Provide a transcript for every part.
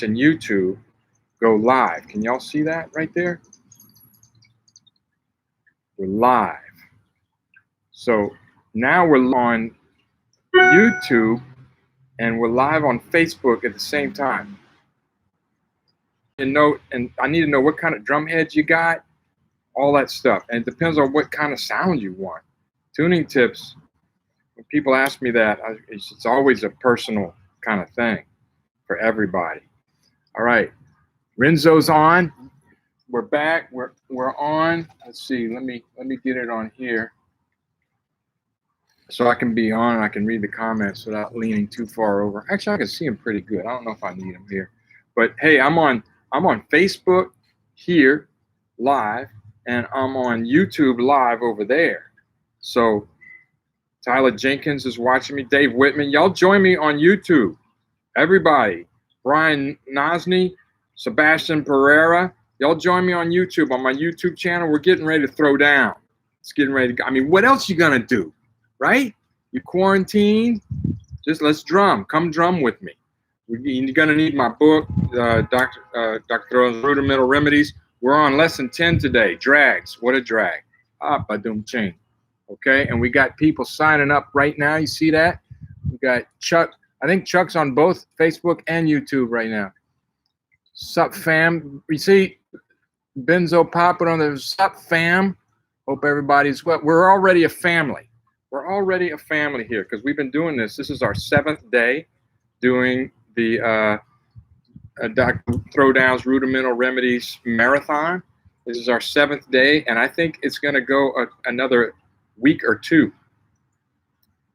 YouTube go live. Can y'all see that right there? We're live. So now we're on YouTube and we're live on Facebook at the same time. And I need to know what kind of drum heads you got, all that stuff. And it depends on what kind of sound you want. Tuning tips, when people ask me that, it's always a personal kind of thing for everybody. All right, Renzo's on. We're back. We're on. Let's see. Let me get it on here so I can be on and I can read the comments without leaning too far over. Actually, I can see them pretty good. I don't know if I need them here, but hey, I'm on Facebook here live, and I'm on YouTube live over there. So Tyler Jenkins is watching me. Dave Whitman, y'all join me on YouTube. Everybody. Brian Nosny, Sebastian Pereira, y'all join me on YouTube, on my YouTube channel. We're getting ready to throw down. It's getting ready to go. I mean, what else you gonna do, right? You quarantine, just let's drum. Come drum with me. You're gonna need my book, Dr. Throwdown's Rudimental Remedies. We're on lesson 10 today, drags. What a drag. Badoom chain. Okay, and we got people signing up right now. You see that? We got Chuck. I think Chuck's on both Facebook and YouTube right now. Sup, fam? You see Benzo popping on the sup, fam? Hope everybody's well. We're already a family. We're already a family here because we've been doing this. This is our 7th day doing the Dr. Throwdown's Rudimental Remedies Marathon. This is our 7th day, and I think it's going to go another week or two.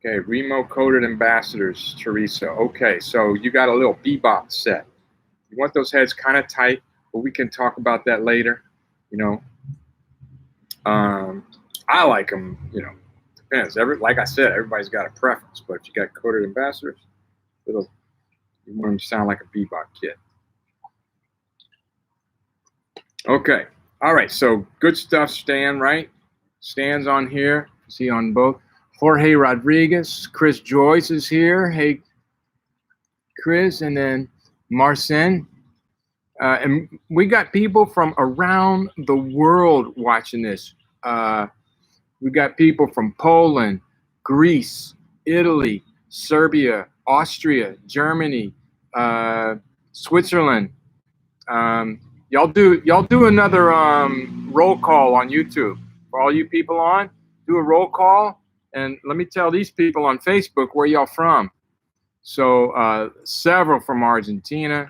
Okay, Remo Coded Ambassadors, Teresa. Okay, so you got a little bebop set. You want those heads kind of tight, but we can talk about that later. You know, I like them. You know, depends. Like I said, everybody's got a preference. But if you got Coded Ambassadors, you want them to sound like a bebop kid. Okay, all right. So good stuff, Stan. Right? Stan's on here. See on both. Jorge Rodriguez, Chris Joyce is here. Hey, Chris, and then Marcin. And we got people from around the world watching this. We got people from Poland, Greece, Italy, Serbia, Austria, Germany, Switzerland. Y'all do another roll call on YouTube. For all you people on, do a roll call. And let me tell these people on Facebook where y'all from. So several from Argentina,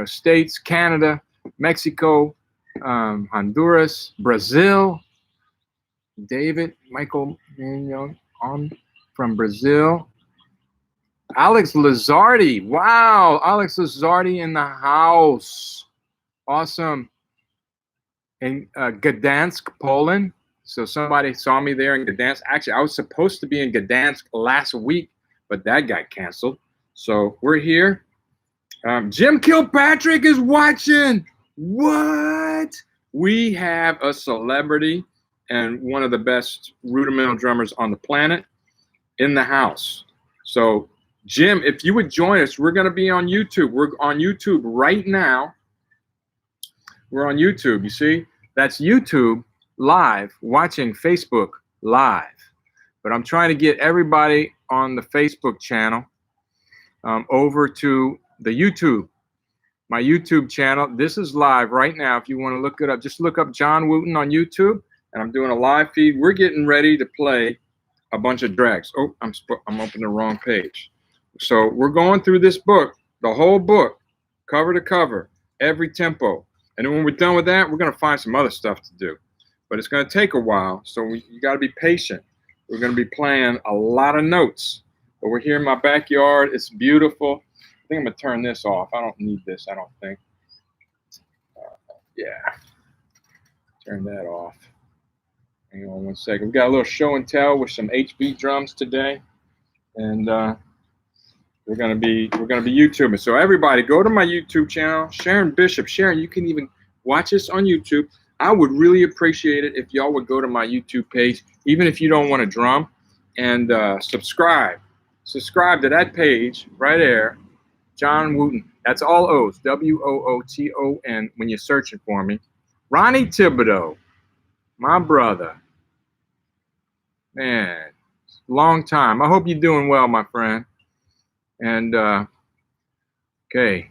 states, Canada, Mexico, Honduras, Brazil. Michael on from Brazil. Alex Lazardi. Wow, Alex Lazardi in the house. Awesome. In Gdansk, Poland. So somebody saw me there in Gdansk. Actually, I was supposed to be in Gdansk last week, but that got canceled. So we're here. Jim Kilpatrick is watching. What? We have a celebrity and one of the best rudimental drummers on the planet in the house. So Jim, if you would join us, we're going to be on YouTube. We're on YouTube right now. We're on YouTube. You see, that's YouTube live, watching Facebook live. But I'm trying to get everybody on the Facebook channel over to the YouTube, my YouTube channel. This is live right now. If you want to look it up, just look up John Wooten on YouTube, and I'm doing a live feed. We're getting ready to play a bunch of drags. Oh, I'm opening the wrong page. So we're going through this book, the whole book, cover to cover, every tempo. And then when we're done with that, we're going to find some other stuff to do. But it's going to take a while, so you got to be patient. We're going to be playing a lot of notes. But we're here in my backyard. It's beautiful. I think I'm going to turn this off. I don't need this, I don't think. Yeah. Turn that off. Hang on one second. We got a little show and tell with some HB drums today. And we're gonna be YouTubing. So everybody go to my YouTube channel, Sharon Bishop. Sharon, you can even watch this on YouTube. I would really appreciate it if y'all would go to my YouTube page, even if you don't want to drum, and subscribe. Subscribe to that page right there. John Wooten. That's all O's. W-O-O-T-O-N when you're searching for me. Ronnie Thibodeau, my brother. Man, long time. I hope you're doing well, my friend. And, okay.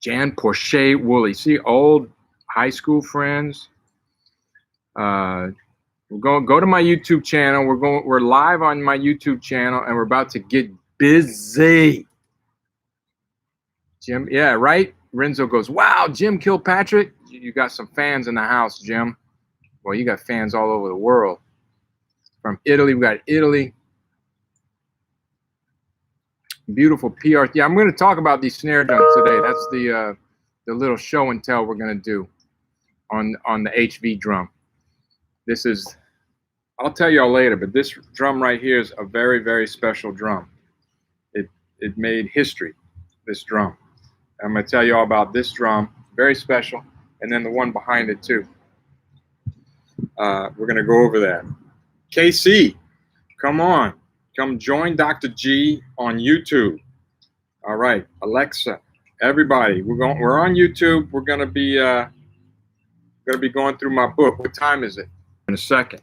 Jan Porche Woolley. See, old high school friends. We're going go to my YouTube channel. We're live on my YouTube channel, and we're about to get busy. Jim, yeah, right. Renzo goes, wow, Jim Kilpatrick. You got some fans in the house, Jim. Well, you got fans all over the world. From Italy, we got Italy. Beautiful PR. Yeah, I'm going to talk about these snare drums today. That's the little show and tell we're going to do on the HV drum. This is, I'll tell y'all later, but this drum right here is a very, very special drum. It made history, this drum. I'm going to tell you all about this drum, very special, and then the one behind it too. We're going to go over that. KC, come on. Come join Dr. G on YouTube. All right, Alexa, everybody, we're on YouTube. We're going to be going through my book. What time is it? In a second.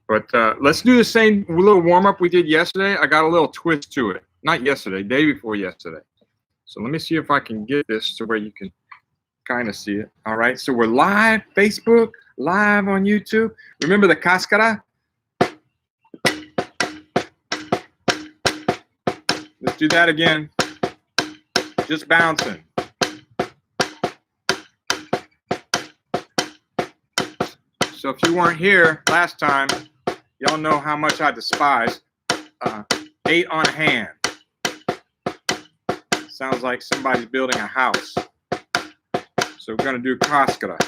But let's do the same little warm-up we did yesterday. I got a little twist to it. Not yesterday, day before yesterday. So let me see if I can get this to where you can kind of see it. All right, so we're live, Facebook, live on YouTube. Remember the cascara? Let's do that again. Just bouncing. So if you weren't here last time, y'all know how much I despise 8 on hand. Sounds like somebody's building a house. So we're going to do cascara.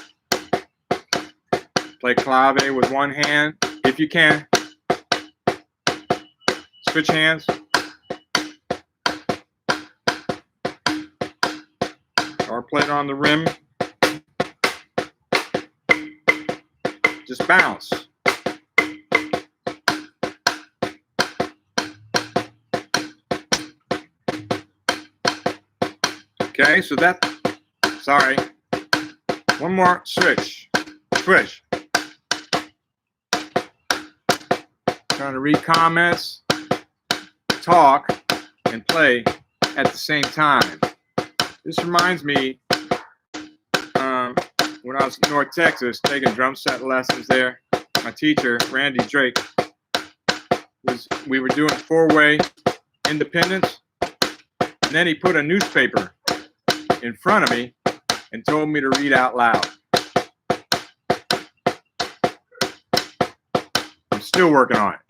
Play clave with one hand, if you can. Switch hands. Or play it on the rim. Just bounce. Okay, so that, sorry. One more switch. Switch. Trying to read comments, talk, and play at the same time. This reminds me when I was in North Texas taking drum set lessons there. My teacher, Randy Drake, we were doing 4-way independence, and then he put a newspaper in front of me and told me to read out loud. I'm still working on it.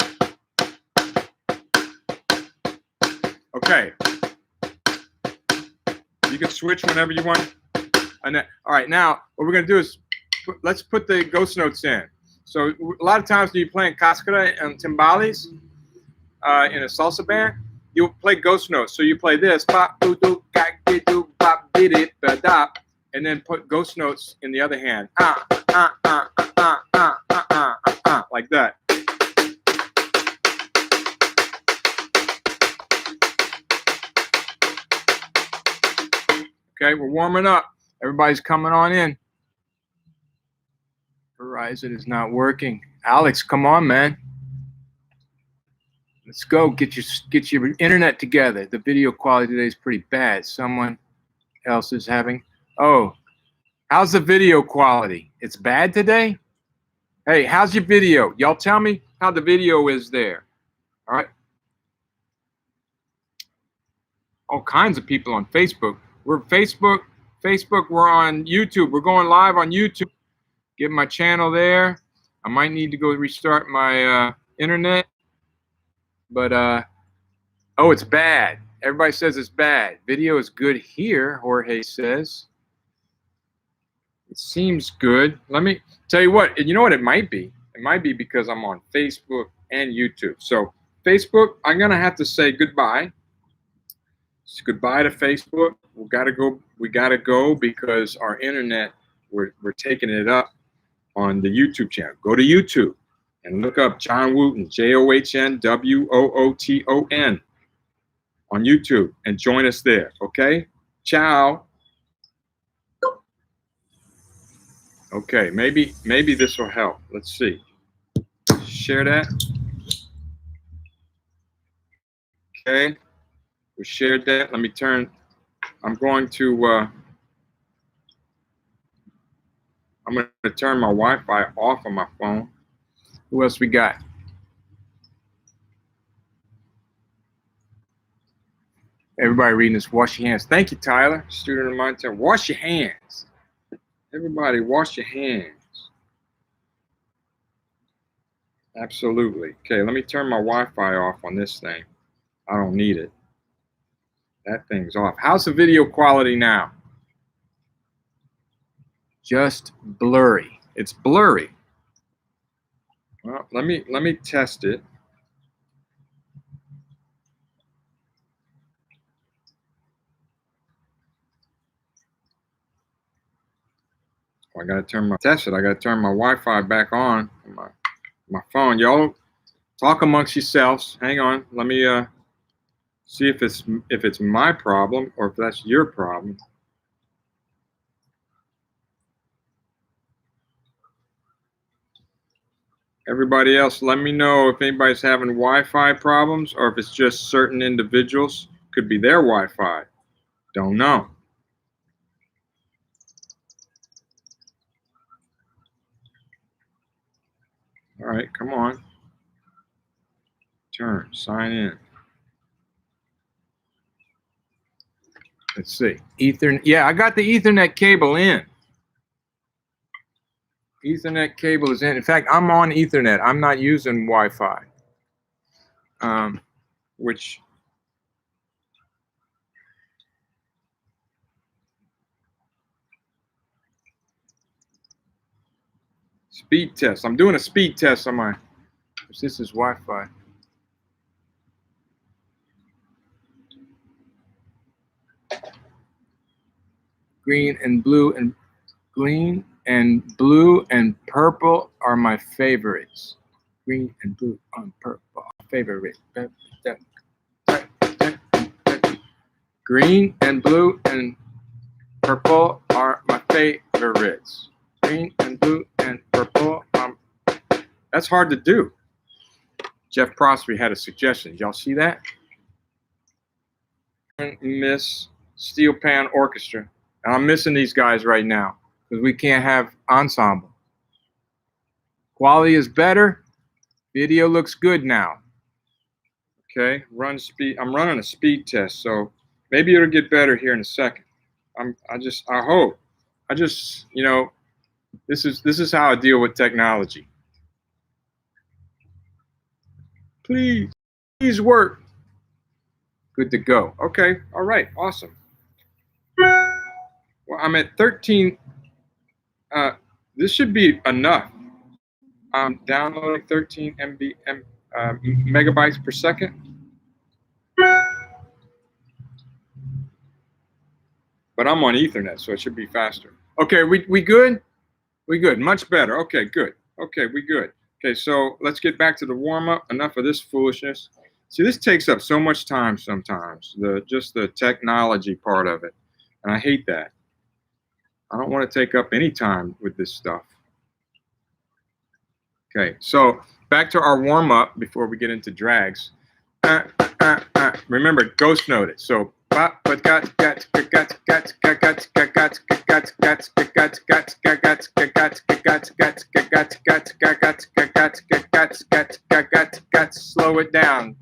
Okay. You can switch whenever you want. And then, all right, now what we're going to do is let's put the ghost notes in. So a lot of times when you're playing cascara and timbales in a salsa band, you'll play ghost notes. So you play this, and then put ghost notes in the other hand, like that. Okay, we're warming up. Everybody's coming on in. Verizon is not working. Alex, come on, man. Let's go. Get your internet together. The video quality today is pretty bad. Someone else is having. Oh, how's the video quality? It's bad today? Hey, how's your video? Y'all tell me how the video is there. All right. All kinds of people on Facebook. We're Facebook, we're on YouTube. We're going live on YouTube. Get my channel there. I might need to go restart my internet. But, oh, it's bad. Everybody says it's bad. Video is good here, Jorge says. It seems good. Let me tell you what. You know what it might be? It might be because I'm on Facebook and YouTube. So Facebook, I'm going to have to say goodbye. It's goodbye to Facebook. We gotta go because our internet, we're taking it up on the YouTube channel. Go to YouTube and look up John Wooten, John Wooton. on YouTube and join us there. Okay? Ciao. Okay, maybe this will help. Let's see. Share that. Okay, we shared that. Let me turn. I'm going to turn my Wi-Fi off on my phone. Who else we got? Everybody reading this. Wash your hands. Thank you, Tyler. Student of mine. Wash your hands. Everybody, wash your hands. Absolutely. Okay, let me turn my Wi-Fi off on this thing. I don't need it. That thing's off. How's the video quality now? Just blurry. It's blurry. Well, let me test it. I gotta turn my Wi-Fi back on my phone. Y'all talk amongst yourselves. Hang on. Let me see if it's my problem or if that's your problem. Everybody else, let me know if anybody's having Wi-Fi problems or if it's just certain individuals. Could be their Wi-Fi. Don't know. All right, come on. Sign in. Let's see. Ethernet. Yeah, I got the Ethernet cable in. Ethernet cable is in. In fact, I'm on Ethernet. I'm not using Wi-Fi. Which speed test. I'm doing a speed test on my. This is Wi-Fi. Green and blue and purple are my favorites. Green and blue and purple are favorite. Green and blue and purple are my favorites. Green and blue and purple. That's hard to do. Jeff Prospery had a suggestion. Did y'all see that? Miss Steel Pan Orchestra. And I'm missing these guys right now because we can't have ensemble. Quality is better. Video looks good now. Okay, run speed. I'm running a speed test, so maybe it'll get better here in a second. I hope. You know, this is how I deal with technology. Please work. Good to go. Okay, all right, awesome. Well, I'm at 13. This should be enough. I'm downloading 13 megabytes per second. But I'm on Ethernet, so it should be faster. Okay, we good? We good. Much better. Okay, good. Okay, we good. Okay, so let's get back to the warm-up. Enough of this foolishness. See, this takes up so much time sometimes, just the technology part of it. And I hate that. I don't want to take up any time with this stuff. Okay, so back to our warm-up before we get into drags. Remember, ghost note it. So slow it down.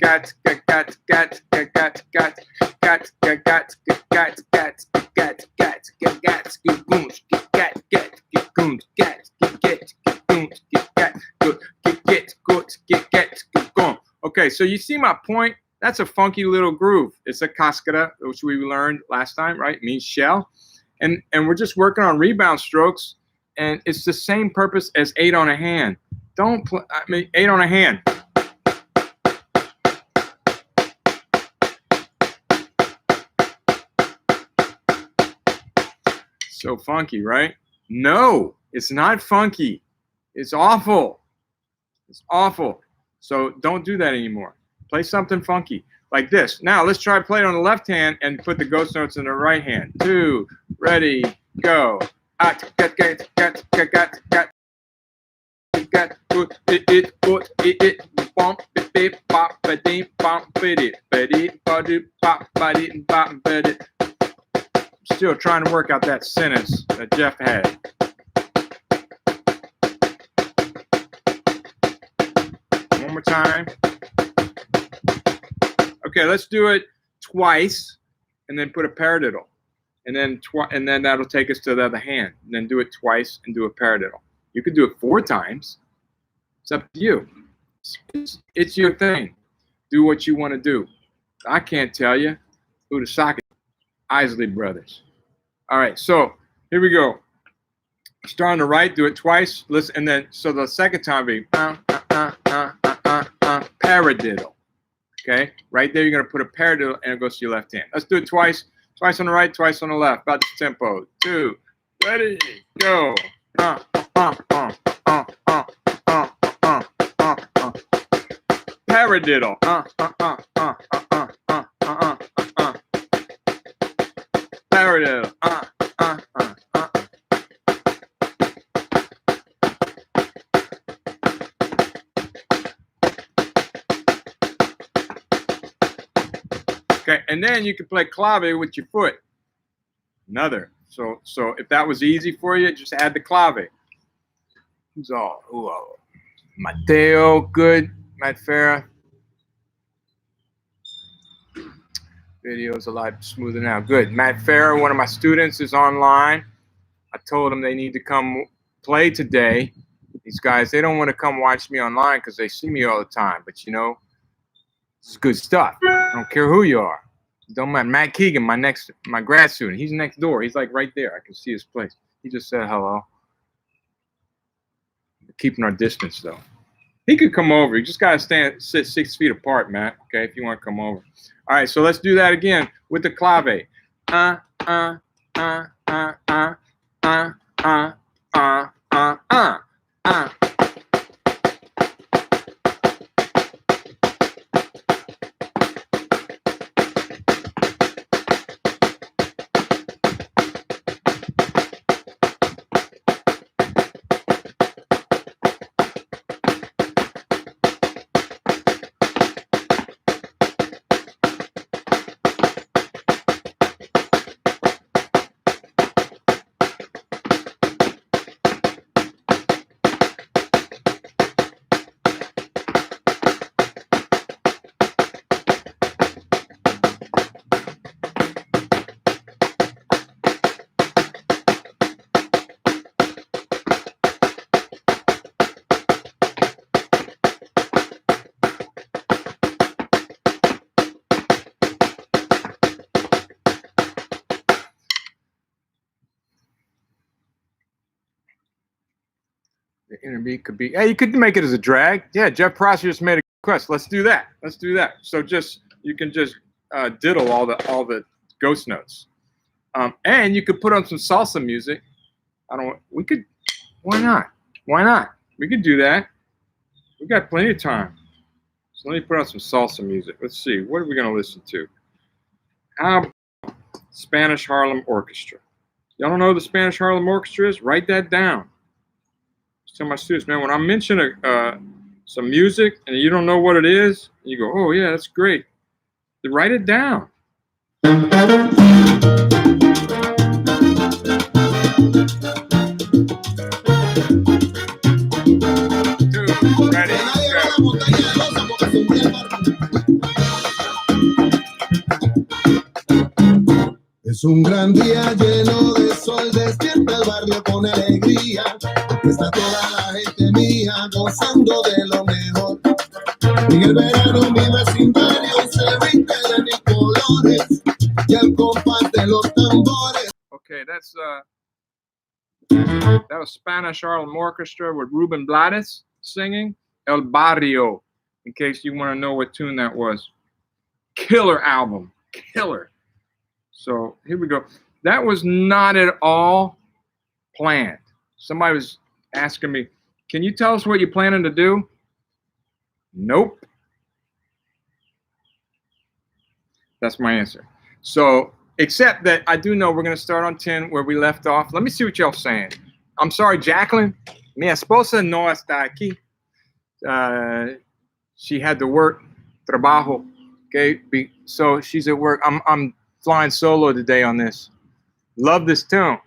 Okay, so you see my point? That's a funky little groove. It's a cascara, which we learned last time, right? It means shell. And we're just working on rebound strokes, and it's the same purpose as 8 on a hand. Don't play, 8 on a hand. So funky, right? No, it's not funky. It's awful. It's awful. So don't do that anymore. Play something funky like this. Now let's try play it on the left hand and put the ghost notes in the right hand. 2, ready, go. Still trying to work out that sentence that Jeff had. One more time. Okay, let's do it twice, and then put a paradiddle, and then that'll take us to the other hand. And then do it twice and do a paradiddle. You could do it 4 times. It's up to you. It's your thing. Do what you want to do. I can't tell you who to sock it. Isley Brothers. All right, so here we go. Start on the right, do it twice. Listen, and then so the second time be paradiddle. Okay, right there you're gonna put a paradiddle and it goes to your left hand. Let's do it twice. Twice on the right, twice on the left. About the tempo. 2, ready, go. Paradiddle. Paradiddle. Okay, and then you can play clave with your foot. Another. So if that was easy for you, just add the clave. Who's all? Mateo, good. Matt Farah. Video's a lot smoother now. Good. Matt Farah, one of my students, is online. I told them they need to come play today. These guys, they don't want to come watch me online because they see me all the time. But you know, this is good stuff. I don't care who you are. Don't matter. Matt Keegan, my grad student, he's next door. He's like right there. I can see his place. He just said hello. We're keeping our distance though. He could come over. You just gotta sit 6 feet apart, Matt. Okay, if you want to come over. All right, so let's do that again with the clave. The interbeat could be, hey, you could make it as a drag. Yeah, Jeff Prosser just made a request. Let's do that. Let's do that. So you can just diddle all the ghost notes. And you could put on some salsa music. Why not? Why not? We could do that. We got plenty of time. So let me put on some salsa music. Let's see. What are we going to listen to? How about Spanish Harlem Orchestra? Y'all don't know who the Spanish Harlem Orchestra is? Write that down. Tell my students, man, when I mention some music and you don't know what it is, you go, oh yeah, that's great. Then write it down. Ready, go. Es un gran día lleno de sol, despierta el barrio con alegría. Está toda la gente mía gozando de lo mejor. En el verano mi vecindario se viste de mis colores y el compás de los tambores. Okay, that was Spanish Harlem Orchestra with Ruben Blades singing El Barrio, in case you want to know what tune that was. Killer album. Killer. So here we go. That was not at all planned. Somebody was asking me, can you tell us what you're planning to do? Nope. That's my answer. So, except that I do know we're going to start on 10 where we left off. Let me see what y'all saying. I'm sorry, Jacqueline. Mi esposa no está aquí. She had to work, trabajo. Okay, so she's at work. I'm flying solo today on this. Love this tune.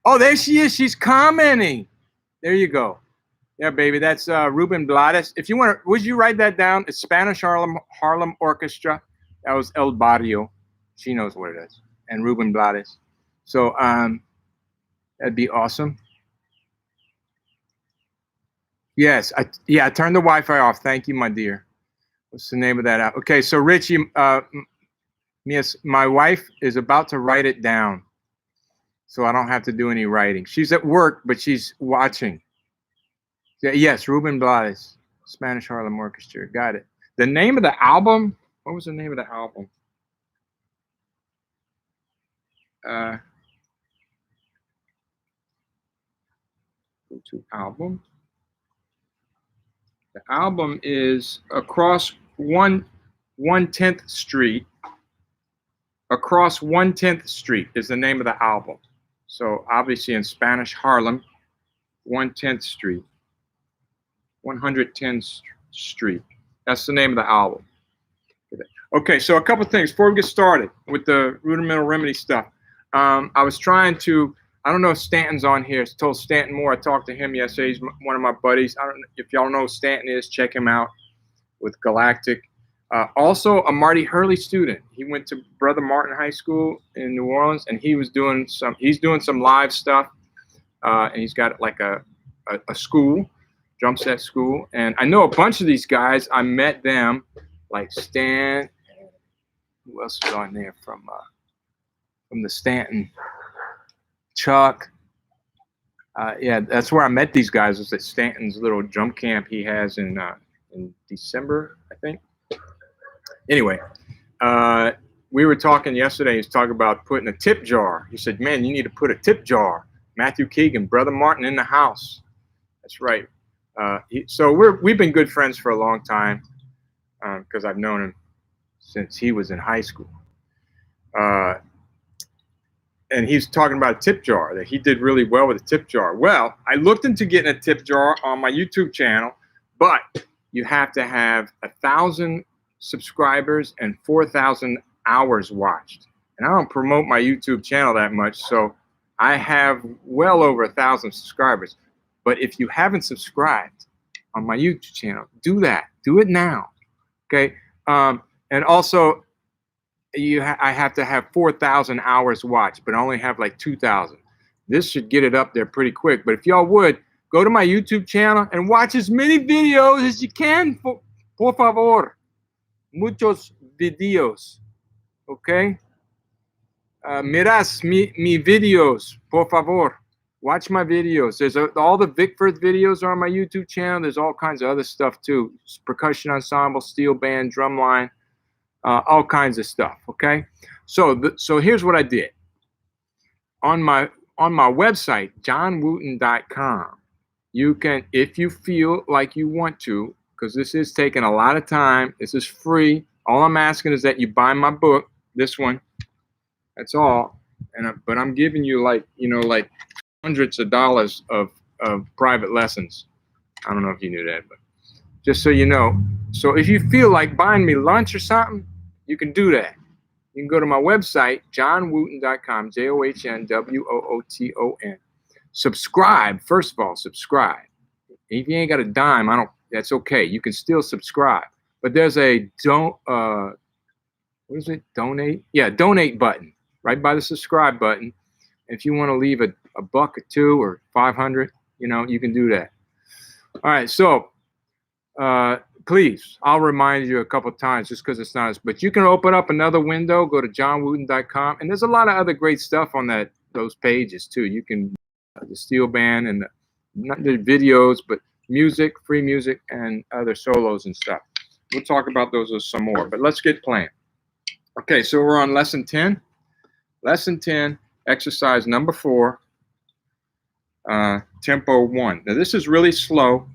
Oh, there she is. She's commenting. There you go. Yeah, baby. That's Ruben Blades. If you want to, would you write that down? It's Spanish Harlem Orchestra. That was El Barrio. She knows what it is. And Ruben Blades. So that'd be awesome. Yes, I turned the Wi-Fi off. Thank you, my dear. What's the name of that app? Okay, so Richie, yes, my wife is about to write it down, so I don't have to do any writing. She's at work, but she's watching. Yeah, yes, Ruben Blades, Spanish Harlem Orchestra. Got it. The name of the album? What was the name of the album? Go to album. The album is Across 110th Street. Across 110th Street is the name of the album. So obviously in Spanish Harlem, 110th Street. 110th Street. That's the name of the album. Okay, so a couple things before we get started with the Rudimental Remedy stuff. I was trying to, I don't know if Stanton's on here. I told Stanton Moore. I talked to him yesterday. He's one of my buddies. I don't know if y'all know who Stanton is. Check him out with Galactic. Also, a Marty Hurley student. He went to Brother Martin High School in New Orleans, and he was doing some. He's doing some live stuff, and he's got like a school, drum set school. And I know a bunch of these guys. I met them, like Stan. Who else is on there from the Stanton? Chuck. Yeah, that's where I met these guys. Was at Stanton's little drum camp he has in December, I think. Anyway, we were talking yesterday. He was talking about putting a tip jar. He said, "Man, you need to put a tip jar." Matthew Keegan, Brother Martin in the house. That's right. So we've been good friends for a long time because I've known him since he was in high school. And he's talking about a tip jar, that he did really well with a tip jar. Well, I looked into getting a tip jar on my YouTube channel, but you have to have 1,000 subscribers and 4,000 hours watched. And I don't promote my YouTube channel that much, so I have well over 1,000 subscribers. But if you haven't subscribed on my YouTube channel, do that. Do it now, okay? And also, I have to have 4,000 hours watched, but I only have like 2,000. This should get it up there pretty quick. But if y'all would, go to my YouTube channel and watch as many videos as you can. Por favor. Muchos videos. Okay? Miras mi videos. Por favor. Watch my videos. There's all the Vic Firth videos are on my YouTube channel. There's all kinds of other stuff too. Percussion ensemble, steel band, drumline. All kinds of stuff. Okay, so here's what I did on my website, johnwooten.com. You can, if you feel like you want to, because this is taking a lot of time. This is free. All I'm asking is that you buy my book, this one. That's all. But I'm giving you like hundreds of dollars of private lessons. I don't know if you knew that, but just so you know. So if you feel like buying me lunch or something, you can do that. You can go to my website, johnwooten.com, JOHNWOOTON. Subscribe. First of all, subscribe. If you ain't got a dime, that's okay. You can still subscribe. But there's a what is it? Donate? Yeah, donate button right by the subscribe button. If you want to leave a buck or two or 500, you can do that. All right, so please, I'll remind you a couple times just because it's not. But you can open up another window, go to johnwooten.com, and there's a lot of other great stuff on those pages too. You can the steel band and not the videos, but music, free music, and other solos and stuff. We'll talk about those some more. But let's get playing. Okay, so we're on lesson 10. Lesson 10, exercise number 4, tempo 1. Now this is really slow.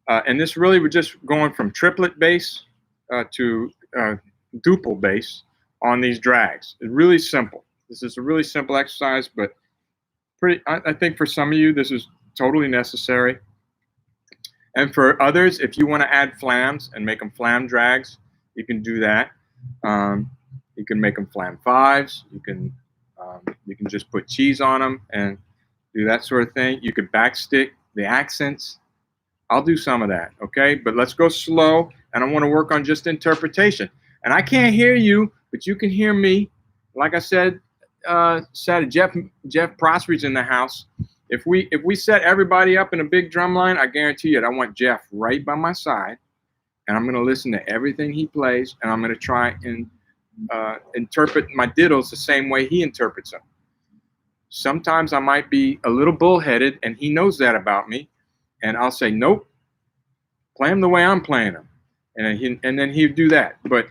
And this really, we're just going from triplet bass to duple bass. on these drags. It's really simple. This is a really simple exercise, but I think for some of you, this is totally necessary. And for others, if you want to add flams and make them flam drags, you can do that. You can make them flam fives. You can just put cheese on them and do that sort of thing. You could backstick the accents. I'll do some of that, okay? But let's go slow, and I want to work on just interpretation. And I can't hear you, but you can hear me. Like I said, Jeff Prospery's in the house. If we set everybody up in a big drum line, I guarantee you, I want Jeff right by my side, and I'm going to listen to everything he plays, and I'm going to try and interpret my diddles the same way he interprets them. Sometimes I might be a little bullheaded, and he knows that about me, and I'll say, nope, play them the way I'm playing them, and then he'd do that. But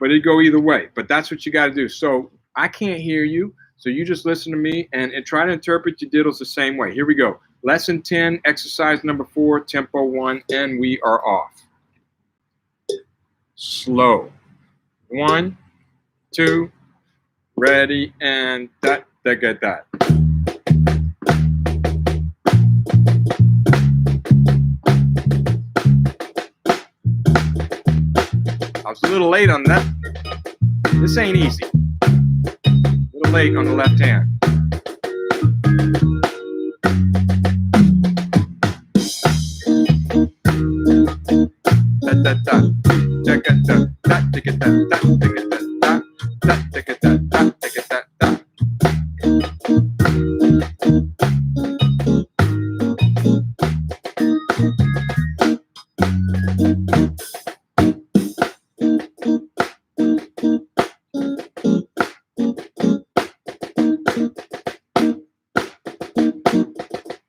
it'd go either way. But that's what you got to do. So I can't hear you. So you just listen to me and try to interpret your diddles the same way. Here we go. Lesson 10, exercise number 4, tempo 1, and we are off. Slow. 1, 2, ready, and that, get that. I was a little late on that. This ain't easy. A little late on the left hand.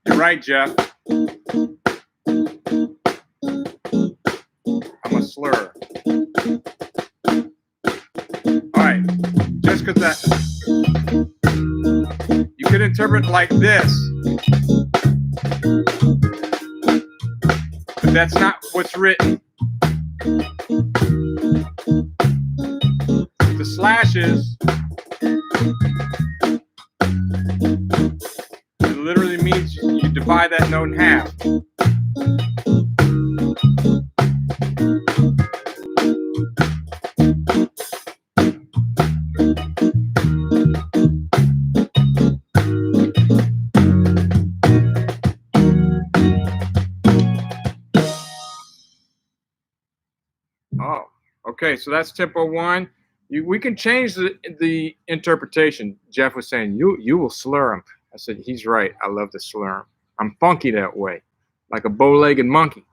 You're right, Jeff. I'm a slur. All right, just because that, you could interpret like this, but that's not what's written. The slashes, it literally means you divide that note in half. Oh, okay, so that's tempo 1. We can change the interpretation. Jeff was saying, you will slur him. I said, he's right. I love to slur him. I'm funky that way, like a bow-legged monkey.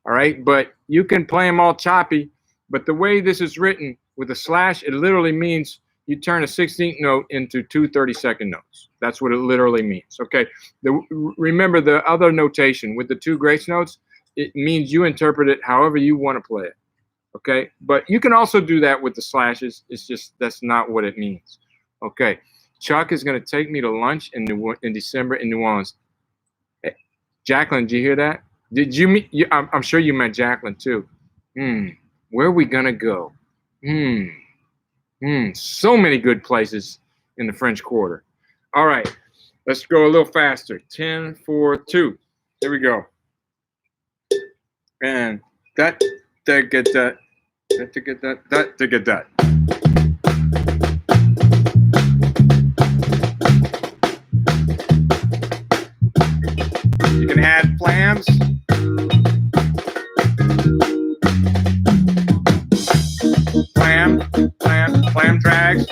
All right, but you can play them all choppy. But the way this is written with a slash, it literally means you turn a 16th note into 2 30-second notes. That's what it literally means. Okay, remember the other notation with the 2 grace notes, it means you interpret it however you want to play it. Okay, but you can also do that with the slashes. It's just that's not what it means. Okay, Chuck is going to take me to lunch in December in New Orleans. Hey, Jacqueline, did you hear that? Did you meet? I'm sure you met Jacqueline too. Where are we gonna go? So many good places in the French Quarter. All right, let's go a little faster. 10, 4, 2. Here we go. And that get that. To get that, to get that. You can add flams. Flam drags.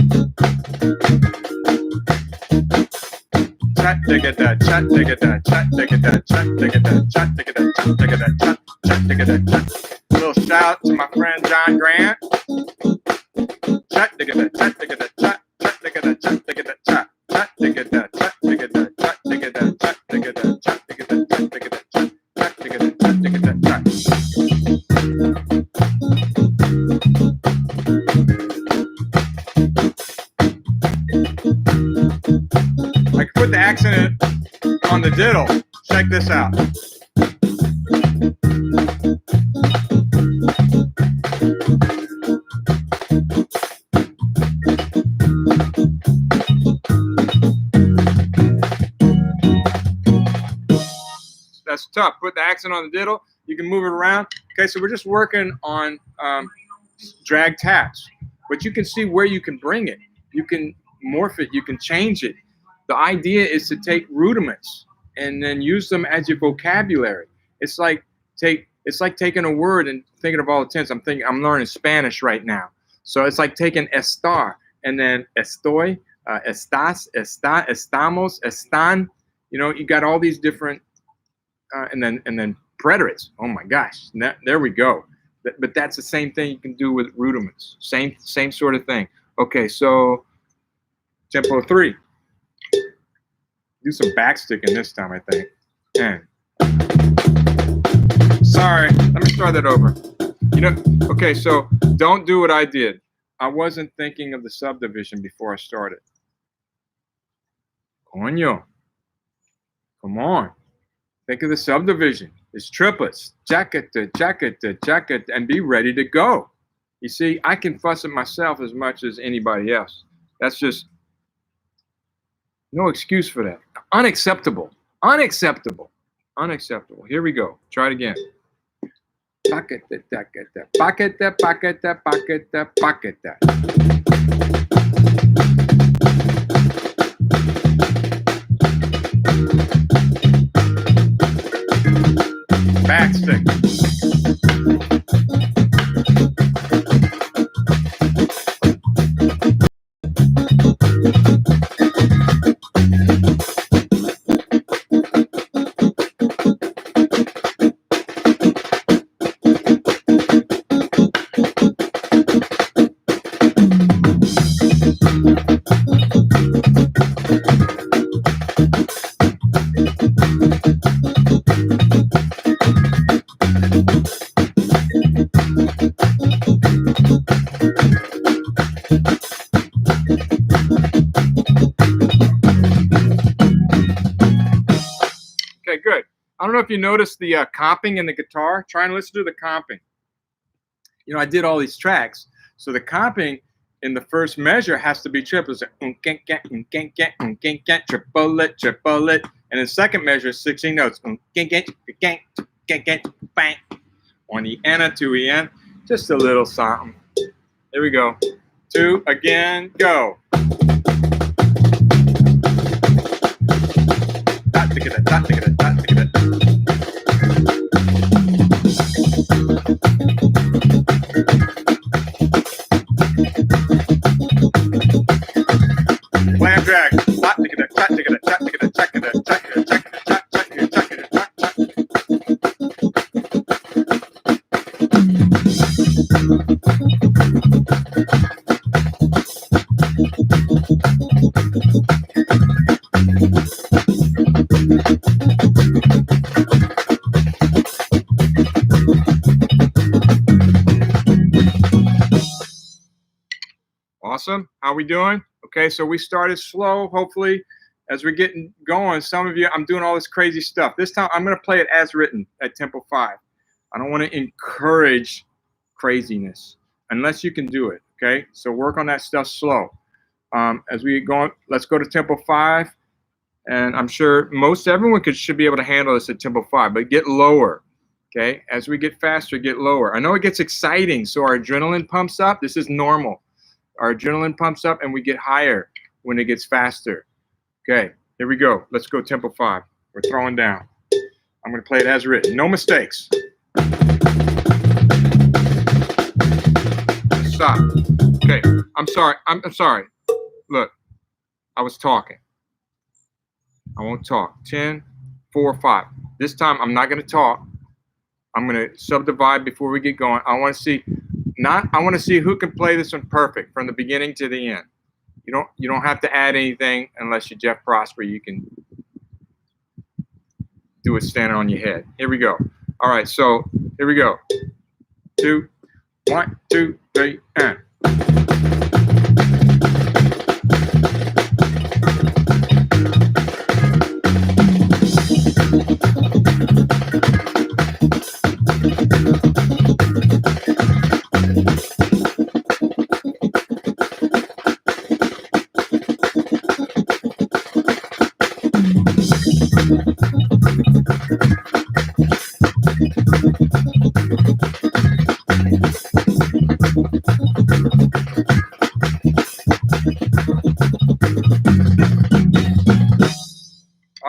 Chat to get that, chat to get that, chat to get that, chat to get that, chat to get that, chat to get that, chat to get that, chat. A little shout out to my friend John Grant. Chat to get that, chat to get that, chat to get that, chat to get that, chat to get that, chat to get that, chat to get that, chat to get that, chat to get that, chat to get that, chat to get that, chat to get that, chat. I can put the accent on the diddle. Check this out. That's tough. Put the accent on the diddle. You can move it around. Okay, so we're just working on drag taps, but you can see where you can bring it. You can morph it. You can change it. The idea is to take rudiments and then use them as your vocabulary. It's like taking a word and thinking of all the tense. I'm learning Spanish right now, so it's like taking estar and then estoy, estás, está, estamos, están. You know, you got all these different, and then preterites. Oh my gosh, there we go. But that's the same thing you can do with rudiments. Same sort of thing. Okay, so tempo 3. Do some backsticking this time, I think. And sorry, let me start that over. You know, okay, so don't do what I did. I wasn't thinking of the subdivision before I started. Coño. Come on. Think of the subdivision. It's triplets. Jacket, and be ready to go. You see, I can fuss at myself as much as anybody else. That's just no excuse for that. Unacceptable. Unacceptable. Unacceptable. Here we go. Try it again. Backstick. Okay, good. I don't know if you noticed the comping in the guitar. Try and listen to the comping. You know, I did all these tracks, so the comping in the first measure has to be triplets. Triplet, triplet, and the second measure is 16 notes. On the N, 2 En, just a little something. Here we go. 2 again, go. Plan drag. Awesome. How are we doing? Okay, so we started slow. Hopefully, as we're getting going, some of you, I'm doing all this crazy stuff. This time, I'm going to play it as written at tempo 5. I don't want to encourage craziness unless you can do it. Okay, so work on that stuff slow. As we go on, let's go to tempo 5. And I'm sure most everyone should be able to handle this at tempo 5, but get lower. Okay, as we get faster, get lower. I know it gets exciting, so our adrenaline pumps up. This is normal. Our adrenaline pumps up and we get higher when it gets faster. Okay, here we go. Let's go tempo 5. We're throwing down. I'm going to play it as written. No mistakes. Stop. Okay, I'm sorry. I'm sorry. Look, I was talking. I won't talk. 10, 4, 5. This time I'm not going to talk. I'm going to subdivide before we get going. I want to see who can play this one perfect from the beginning to the end. You don't have to add anything unless you're Jeff Prosper. You can do it standing on your head. Here we go. All right, so here we go. 2, 1, 2, 3, and.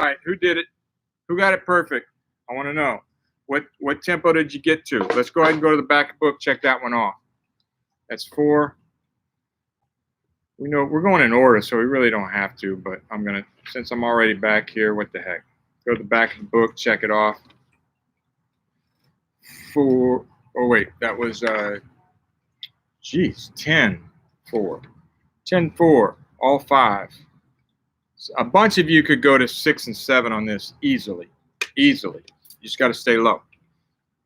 right, who did it? Who got it perfect? I want to know. What tempo did you get to? Let's go ahead and go to the back book, check that one off. That's 4. We know we're going in order, so we really don't have to, but I'm going to, since I'm already back here, what the heck? Go to the back of the book, check it off. 4, oh wait, that was, 10, 4. 10, 4, all 5. A bunch of you could go to 6 and 7 on this easily. Easily. You just got to stay low.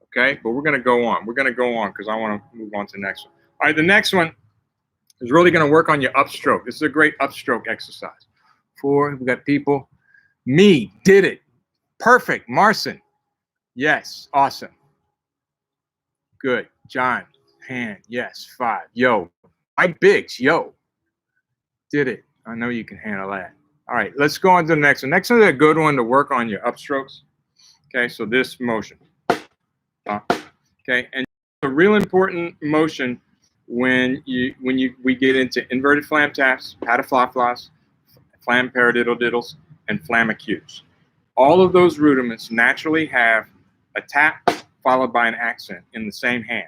Okay? But we're going to go on. We're going to go on because I want to move on to the next one. All right, the next one is really going to work on your upstroke. This is a great upstroke exercise. 4, we got people. Me, did it. Perfect. Marcin. Yes. Awesome. Good. John, hand. Yes. 5. Yo. Mike Biggs. Yo. Did it. I know you can handle that. All right, let's go on to the next one. Next one is a good one to work on your upstrokes. Okay, so this motion. Okay, and a real important motion when we get into inverted flam taps, pataflaflas, flam paradiddle-diddles, and flamacutes. All of those rudiments naturally have a tap followed by an accent in the same hand.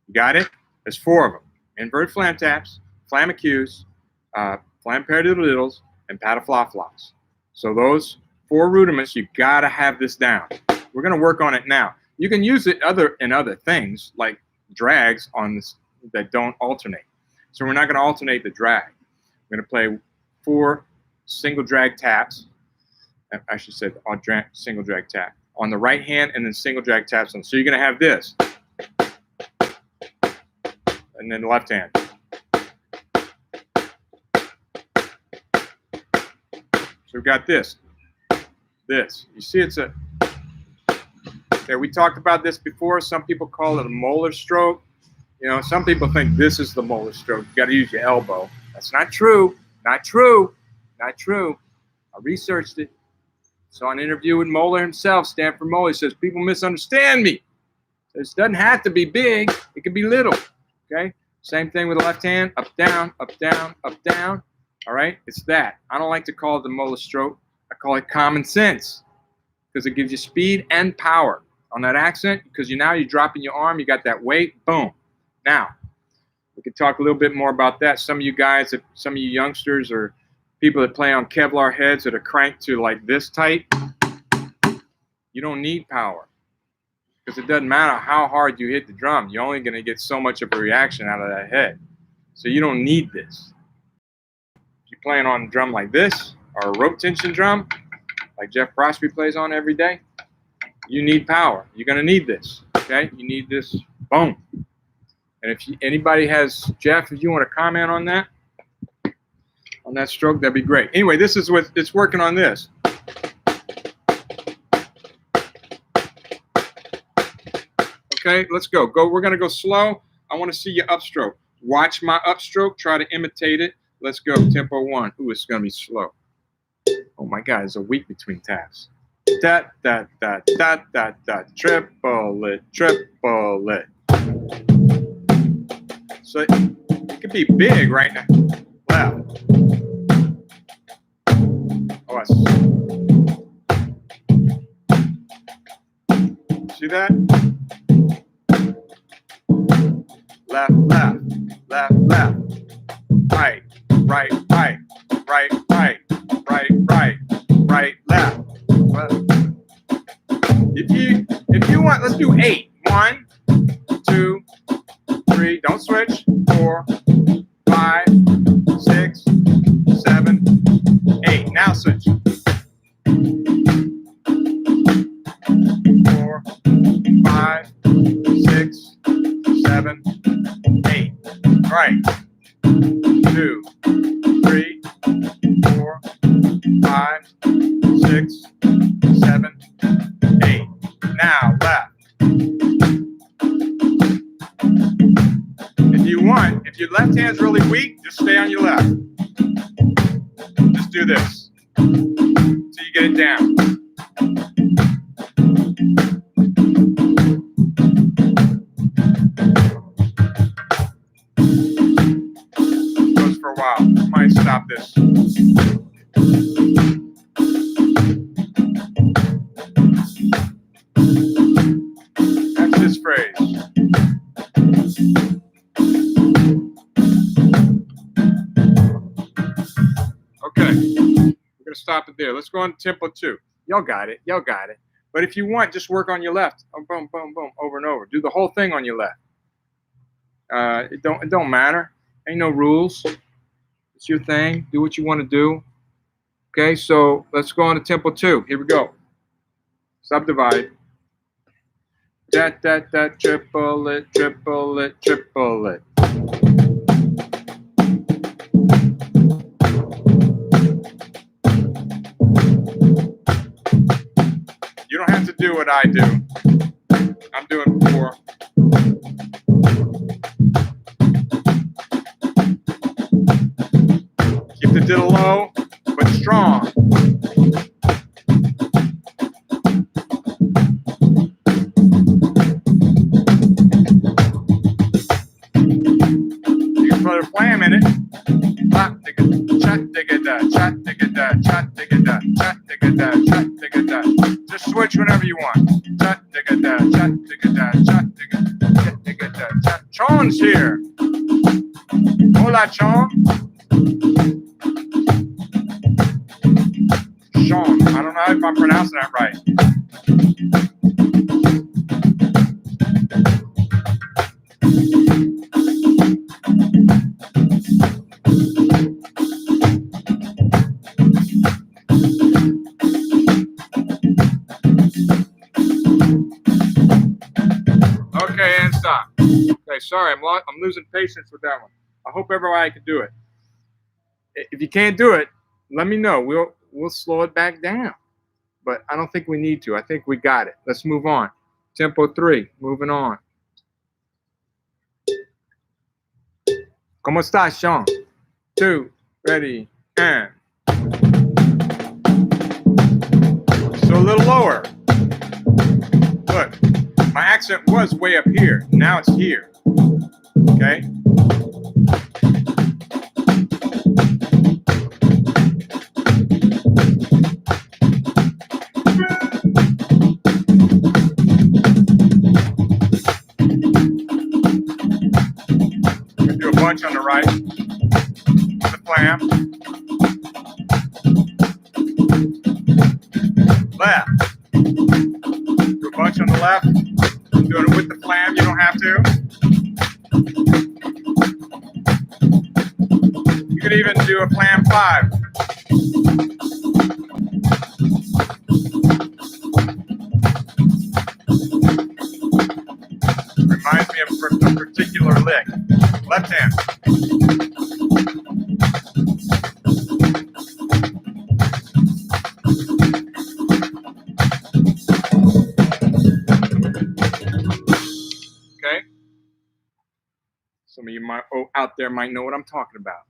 You got it? There's 4 of them. Inverted flam taps, flamacutes, flam paradiddle-diddles, and pataflaflas. So those 4 rudiments, you gotta have this down. We're gonna work on it now. You can use it in other things like drags on this that don't alternate. So we're not gonna alternate the drag. We're gonna play 4 single drag taps. I should say single drag tap on the right hand, and then single drag taps on. So you're gonna have this, and then the left hand. We've got this. You see it's a, okay, we talked about this before. Some people call it a molar stroke. You know, some people think this is the molar stroke. You got to use your elbow. That's not true. Not true. Not true. I researched it. Saw an interview with Moeller himself, Stanford Moeller. He says, people misunderstand me. This doesn't have to be big. It can be little. Okay? Same thing with the left hand. Up, down, up, down, up, down. All right, it's that. I don't like to call it the molar stroke. I call it common sense because it gives you speed and power on that accent because now you're dropping your arm, you got that weight, boom. Now, we could talk a little bit more about that. Some of you guys, some of you youngsters or people that play on Kevlar heads that are cranked to like this tight, you don't need power because it doesn't matter how hard you hit the drum. You're only going to get so much of a reaction out of that head. So you don't need this. Playing on a drum like this or a rope tension drum like Jeff Prosby plays on every day, you need power. You're going to need this. Okay, you need this. Boom. And if anybody has, Jeff, if you want to comment on that stroke, that'd be great. Anyway, this is what it's working on this. Okay, let's go. We're going to go slow. I want to see your upstroke. Watch my upstroke. Try to imitate it. Let's go, tempo 1. Ooh, it's gonna be slow. Oh my God, there's a week between taps. Da da da da da da. Triple it, triple it. So it could be big right now. Left. Oh, see that? Left, left, left, left. Right. Right, right, right, right, right, right, right, left. If you want, let's do 8. 1, 2, 3. Don't switch. 4, 5, 6, 7, 8. Now switch. 4, 5, 6, 7, 8. All right. 2, 3, 4, 5, 6, 7, 8. Now left. If you want, if your left hand's really weak, just stay on your left. Just do this till you get it down. Goes for a while. Might stop this. stop it there. Let's go on to tempo 2. Y'all got it. Y'all got it. But if you want, just work on your left. Oh, boom, boom, boom, over and over. Do the whole thing on your left. It don't matter. Ain't no rules. It's your thing. Do what you want to do. Okay, so let's go on to tempo 2. Here we go. Subdivide. Dat, dat, dat, triple it, triple it, triple it. You don't have to do what I do. I'm doing 4. Keep the diddle low, but strong. You can put a flam in it. Chat digga da, chat digga da, chat digga da, chat digga da, chat digga da. Just switch whenever you want. Chat digga da, chat digga da, chat digga da, chat. Chon's here. Hola, Chon. Sean. I don't know if I'm pronouncing that right. Okay, and stop. Okay, sorry, I'm losing patience with that one. I hope everybody can do it. If you can't do it, let me know. We'll slow it back down. But I don't think we need to. I think we got it. Let's move on. Tempo 3, moving on. ¿Cómo estás, Sean? 2, ready, and. So a little lower. Look, my accent was way up here. Now it's here. Okay? Do a bunch on the right. The flam. Left. Do a bunch on the left. Doing it with the flam. You don't have to. You could even do a flam 5. Reminds me of a particular lick. Left hand. Okay. Some of you out there might know what I'm talking about.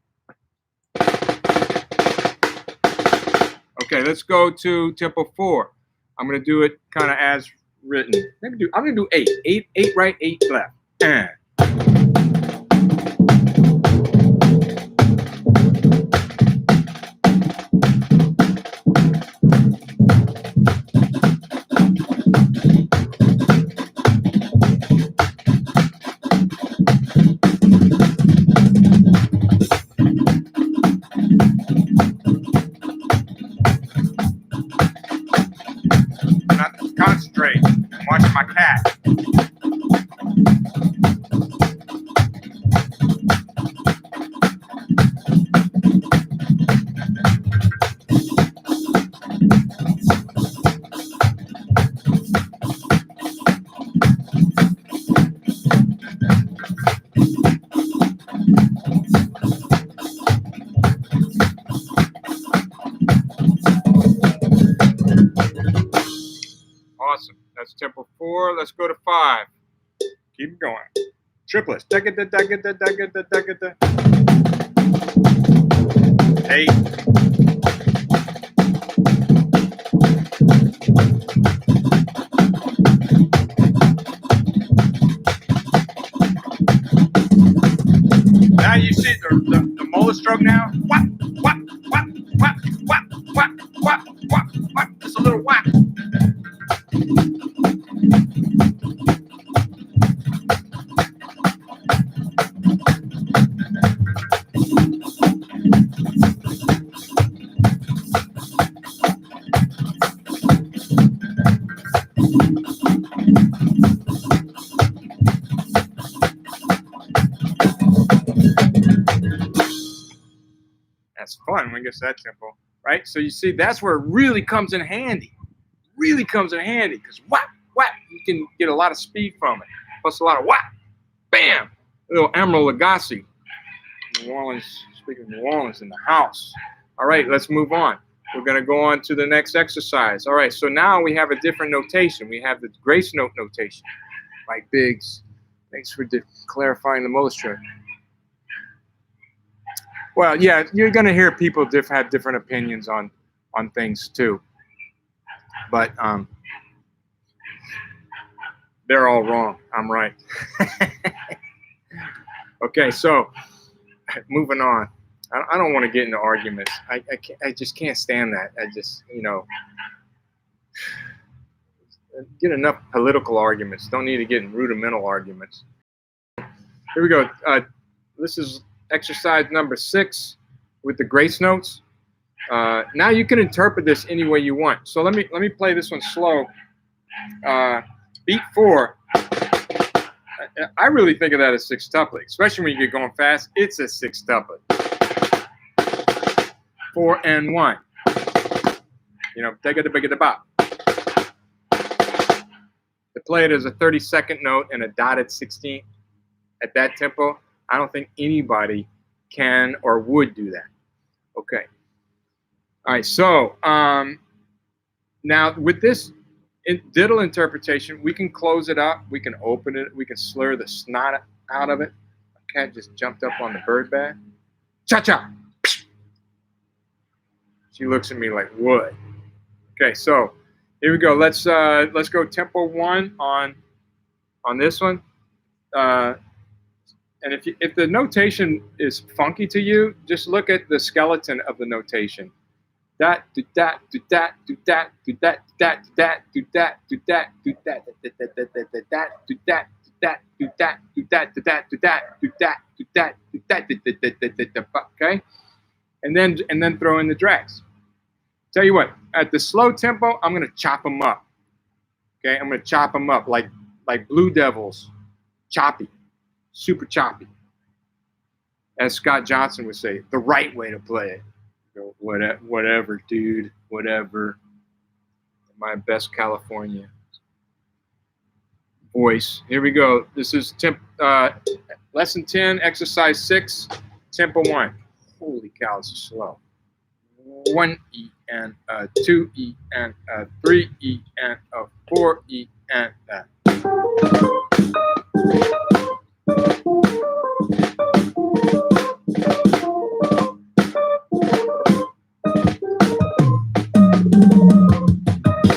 Okay, let's go to tempo 4. I'm gonna do it kind of as written. I'm gonna do 8. 8 right, 8 left. And. Concentrate. I'm watching my cat. Awesome. That's tempo 4. Let's go to 5. Keep going. Triplets. 8. Now you see the molar stroke now. What? Just a little whack. I guess that tempo, right? So you see, that's where it really comes in handy. Really comes in handy because whap, whap, you can get a lot of speed from it. Plus a lot of whap, bam, little Emerald Lagasse. New Orleans, speaking of New Orleans in the house. All right, let's move on. We're going to go on to the next exercise. All right, so now we have a different notation. We have the grace note notation. Mike Biggs, thanks for clarifying the motion. Well, yeah, you're going to hear people have different opinions on things too. But they're all wrong. I'm right. Okay, so moving on. I don't want to get into arguments. I just can't stand that. I just, get enough political arguments. Don't need to get in rudimental arguments. Here we go. This is exercise number 6 with the grace notes. Now you can interpret this any way you want. So let me play this one slow. Beat 4. I really think of that as sextuplet, especially when you get going fast. It's a sextuplet. 4 and 1. Take it a bop. To play it as a 32nd note and a dotted 16th at that tempo, I don't think anybody can or would do that. Okay. All right. So now with this diddle interpretation, we can close it up. We can open it. We can slur the snot out of it. A cat just jumped up on the bird bath. Cha-cha. She looks at me like, what? Okay, so here we go. Let's go tempo 1 on this one. And if the notation is funky to you, just look at the skeleton of the notation. That do that do that do that do that do that do that do that do that do that do that do that do that do that do that do that do that do that do that. Okay, and then throw in the drags. Tell you what, at the slow tempo, I'm gonna chop them up. Okay, I'm gonna chop them up like Blue Devils, choppy, super choppy. As Scott Johnson would say, the right way to play it. Whatever, dude, whatever. My best California voice. Here we go. This is lesson 10, exercise 6, tempo 1. Holy cow, this is slow. 1 E and 2 E and 3 E and 4 E and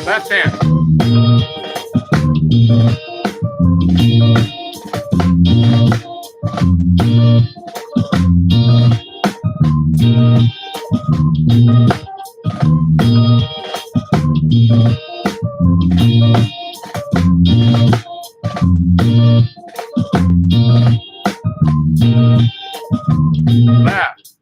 left hand. Left.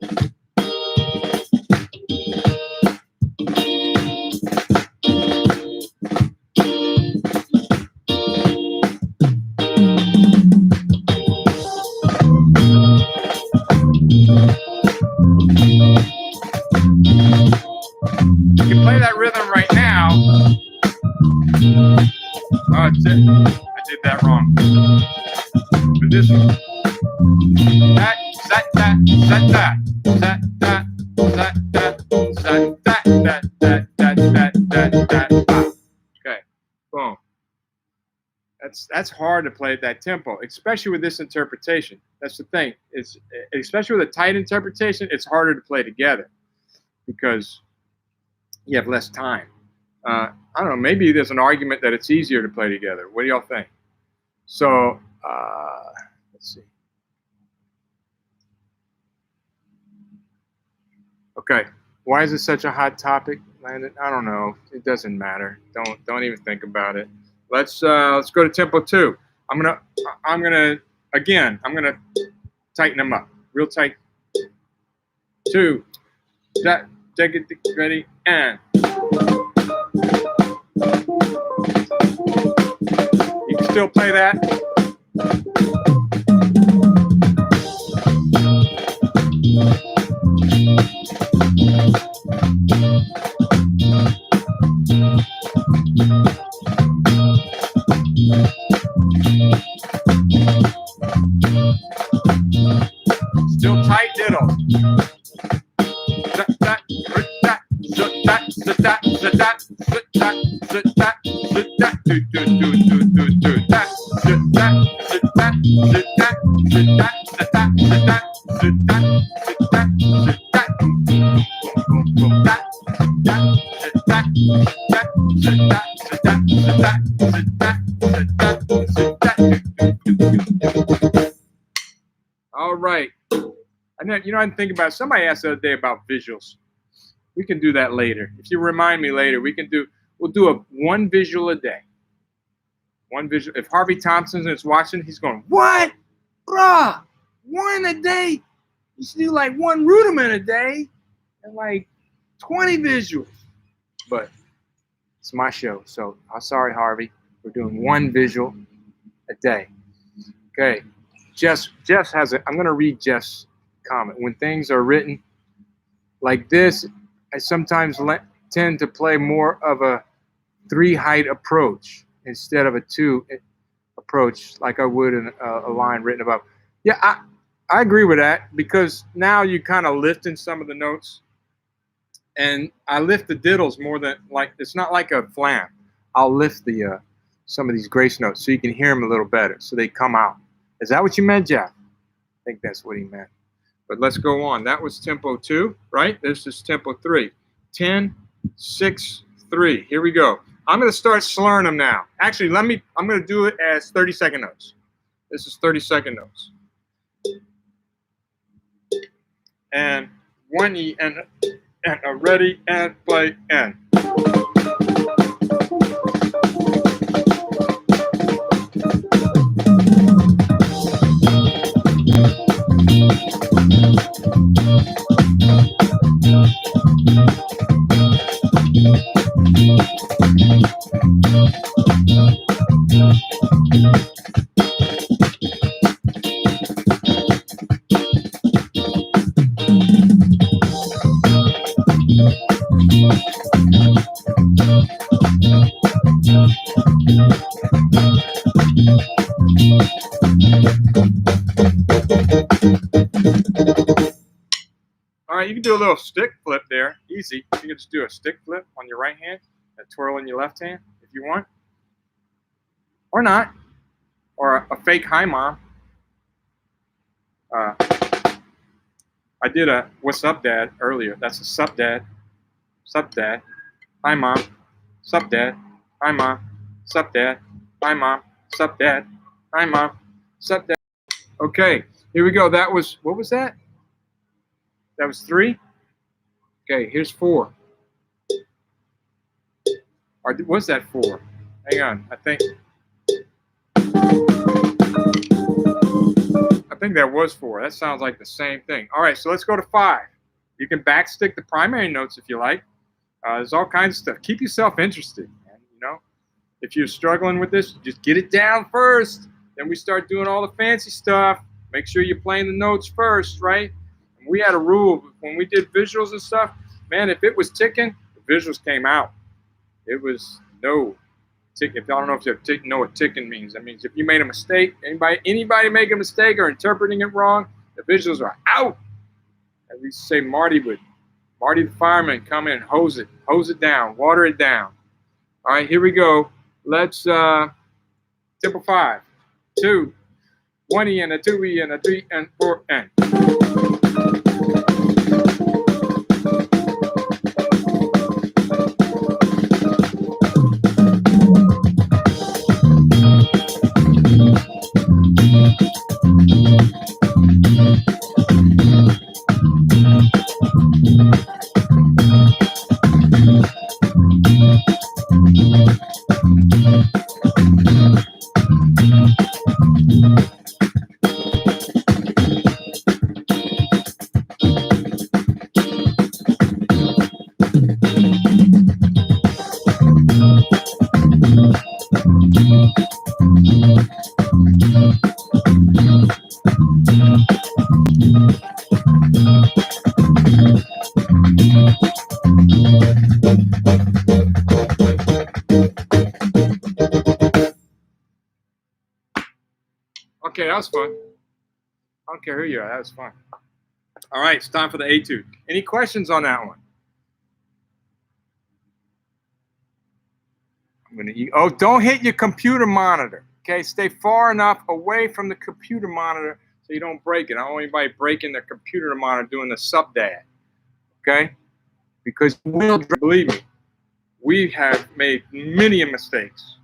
You can play that rhythm right now. Oh, I did that wrong. But this one. That. Okay, boom. That's hard to play at that tempo, especially with this interpretation. That's the thing. It's especially with a tight interpretation, it's harder to play together because you have less time. I don't know. Maybe there's an argument that it's easier to play together. What do y'all think? So let's see. Okay, why is it such a hot topic, Landon? I don't know. It doesn't matter. Don't even think about it. Let's go to tempo 2. I'm gonna tighten them up real tight. 2. That take it ready and. You can still play that. Still tight diddle. All right. I know, I didn't think about it. Somebody asked the other day about visuals. We can do that later. If you remind me later, we'll do one visual a day. One visual. If Harvey Thompson is watching, he's going, what? Bruh, one a day? You should do like one rudiment a day and like 20 visuals. But it's my show, so I'm sorry, Harvey. We're doing one visual a day. Okay. Jeff has I'm going to read Jeff's comment. When things are written like this, I sometimes tend to play more of a 3-height approach instead of a 2 approach like I would in a line written above. Yeah, I agree with that, because now you kind of lifting some of the notes, and I lift the diddles more than, like, it's not like a flam. I'll lift the some of these grace notes so you can hear them a little better, so they come out. Is that what you meant, Jeff? I think that's what he meant. But let's go on. That was tempo 2, right? This is tempo 3. 10, 6, 3. Here we go. I'm going to start slurring them now. Actually, I'm going to do it as 30-second notes. This is 30-second notes. And 1E and a ready and play and. All right, you can do a little stick flip there. Easy. You can just do a stick flip on your right hand and twirl in your left hand if you want. Or not. Or a fake hi, mom. I did a what's up, dad earlier. That's a sup, dad. Sup, dad. Hi, mom. Sup, dad. Hi, mom. Sup, dad. Hi, mom. Sup, dad. Hi, mom. Sup, dad. Okay, here we go. That was, what was that? That was 3. Okay, here's 4. Or was that 4? Hang on, I think that was 4. That sounds like the same thing. All right, so let's go to 5. You can backstick the primary notes if you like. There's all kinds of stuff. Keep yourself interested, man. If you're struggling with this, just get it down first. Then we start doing all the fancy stuff. Make sure you're playing the notes first, right? And we had a rule when we did visuals and stuff. Man, if it was ticking, the visuals came out. It was no ticking. I don't know if you know what ticking means. That means if you made a mistake, anybody make a mistake or interpreting it wrong, the visuals are out. And we say Marty the fireman, come in and hose it down, water it down. All right, here we go. Let's tempo 5, 2, 1E and a 2E and a 3 and 4 and. Okay, that was fun. I don't care who you are. That was fun. All right, it's time for the etude. Any questions on that one? I'm gonna eat. Oh, don't hit your computer monitor. Okay, stay far enough away from the computer monitor so you don't break it. I don't want anybody breaking the computer monitor doing the sub-dad. Okay, because we'll, believe me, we have made many mistakes.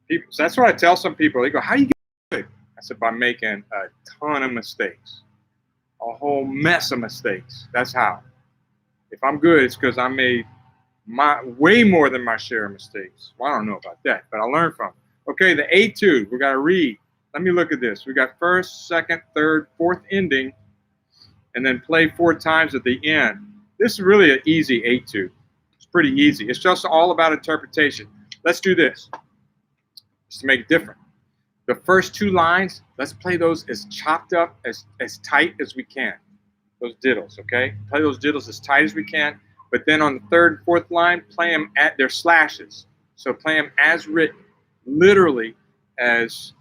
People, so that's what I tell some people. They go, "How do you get good?" I said, "By making a ton of mistakes, a whole mess of mistakes. That's how. If I'm good, it's because I made way more than my share of mistakes. Well, I don't know about that, but I learned from it. Okay, the etude. We got to read. Let me look at this. We got first, second, third, fourth ending, and then play 4 times at the end. This is really an easy etude. It's pretty easy. It's just all about interpretation. Let's do this. Just to make it different. The first 2 lines, let's play those as chopped up, as tight as we can. Those diddles, okay? Play those diddles as tight as we can. But then on the 3rd and 4th line, play them at their slashes. So play them as written, literally as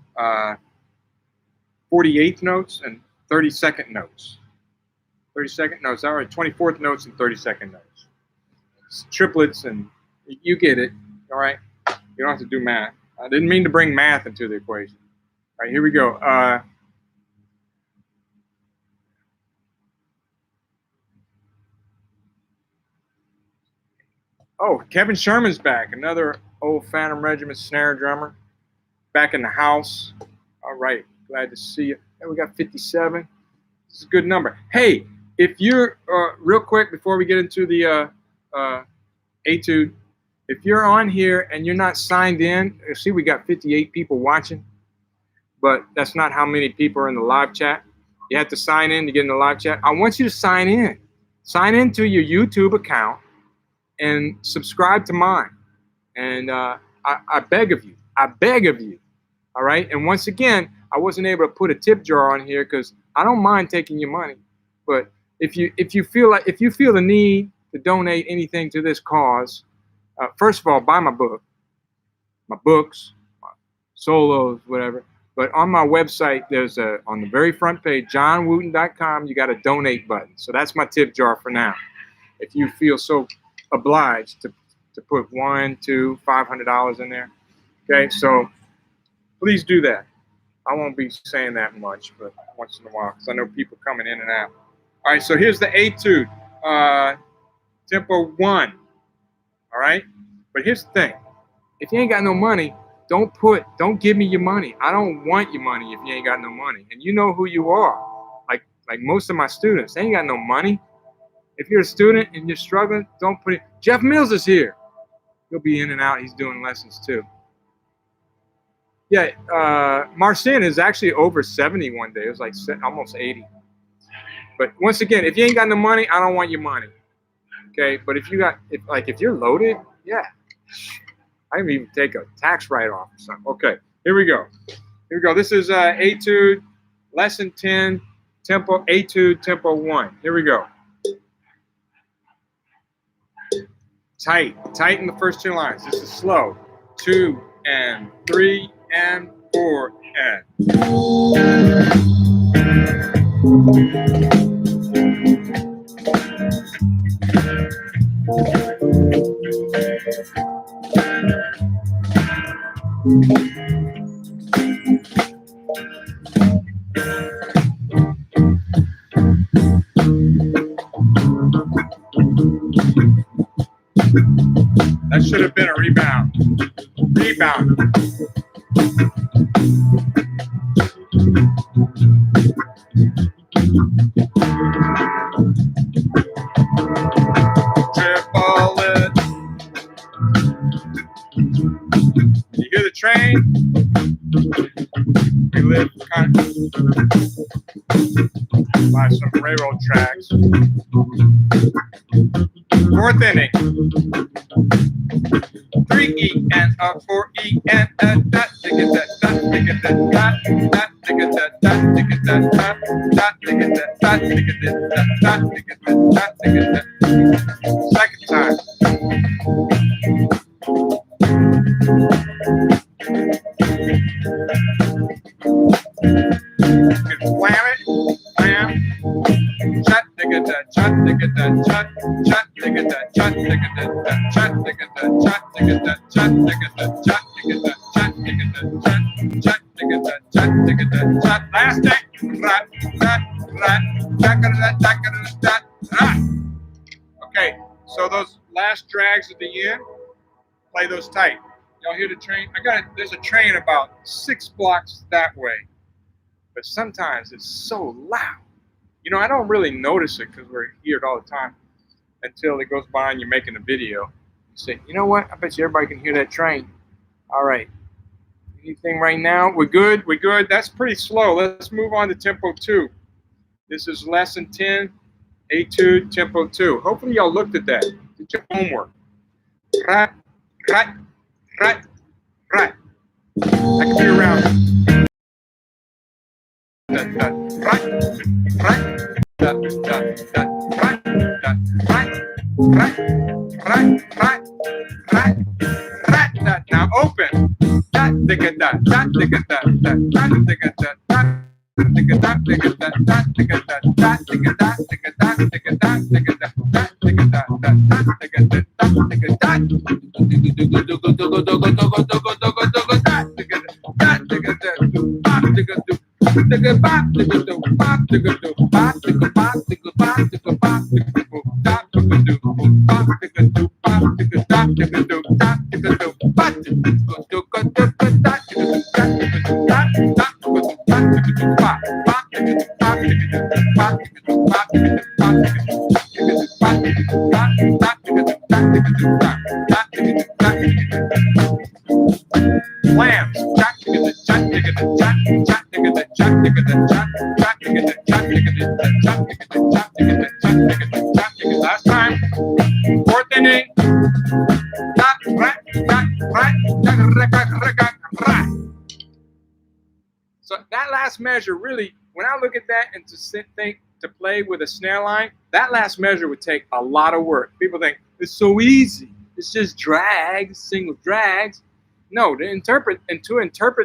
48th notes and 32nd notes. 32nd notes, all right, 24th notes and 32nd notes. It's triplets, and you get it, all right? You don't have to do math. I didn't mean to bring math into the equation. All right, here we go. Oh, Kevin Sherman's back, another old Phantom Regiment snare drummer, back in the house. All right, glad to see you. Hey, we got 57. This is a good number. Hey, if you're, real quick before we get into the etude, if you're on here and you're not signed in, see we got 58 people watching, but that's not how many people are in the live chat. You have to sign in to get in the live chat. I want you to sign in. Sign into your YouTube account and subscribe to mine. And I beg of you. I beg of you. All right. And once again, I wasn't able to put a tip jar on here because I don't mind taking your money. But if you feel the need to donate anything to this cause, first of all, buy my book, my books, my solos, whatever. But on my website, there's on the very front page, johnwooten.com, you got a donate button. So that's my tip jar for now. If you feel so obliged to put $100, $200, $500 in there. Okay, so please do that. I won't be saying that much, but once in a while, because I know people coming in and out. All right, so here's the etude, tempo 1. All right, but here's the thing: if you ain't got no money, don't give me your money. I don't want your money if you ain't got no money. And you know who you are. Like most of my students, they ain't got no money. If you're a student and you're struggling, don't put it. Jeff Mills is here. He'll be in and out. He's doing lessons too. Yeah, Marcin is actually over 70 one day. It was like almost 80. But once again, if you ain't got no money, I don't want your money. Okay, but if you're loaded, yeah, I can even take a tax write-off or something. Okay, here we go. Here we go. This is etude, lesson 10, tempo etude, tempo 1. Here we go. Tighten the first 2 lines. This is slow. 2 and 3 and 4 and. That should have been a rebound. Rebound. Triple it. You hear the train? We live kind of by some railroad tracks. 4th inning. 3 E and a 4 E and a dot ticket that dot ticket that dot ticket that dot ticket that dot ticket that dot ticket that dot ticket that dot ticket that. Second time. Last day. Okay, so those last drags at the end, play those tight. Y'all hear the train? There's a train about 6 blocks that way, but sometimes it's so loud. You know, I don't really notice it because we're here all the time until it goes by and you're making a video. You say, you know what? I bet you everybody can hear that train. All right. Anything right now? We're good. We're good. That's pretty slow. Let's move on to tempo 2. This is lesson 10, Etude, tempo 2. Hopefully y'all looked at that. Did your homework. Right, right, right, right. I can be around. Right, right, right, right, right, right, right. Now open. Clams. Last time. 4th inning. So that last measure really, when I look at that and to play with a snare line, that last measure would take a lot of work. People think it's so easy. It's just drags, single drags. No, to interpret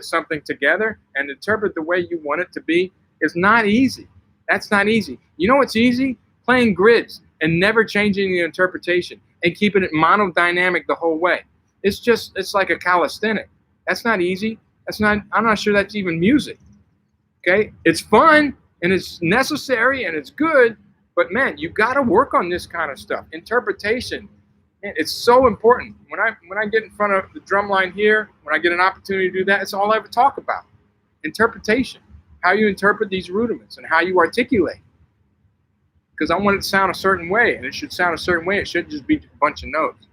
something together and interpret the way you want it to be is not easy. That's not easy. You know what's easy? Playing grids and never changing the interpretation and keeping it monodynamic the whole way. It's like a calisthenic. That's not easy. I'm not sure that's even music. Okay? It's fun and it's necessary and it's good, but man, you got to work on this kind of stuff. Interpretation. It's so important. When I get in front of the drum line here, when I get an opportunity to do that, it's all I ever talk about. Interpretation. How you interpret these rudiments and how you articulate. Because I want it to sound a certain way, and it should sound a certain way. It shouldn't just be a bunch of notes.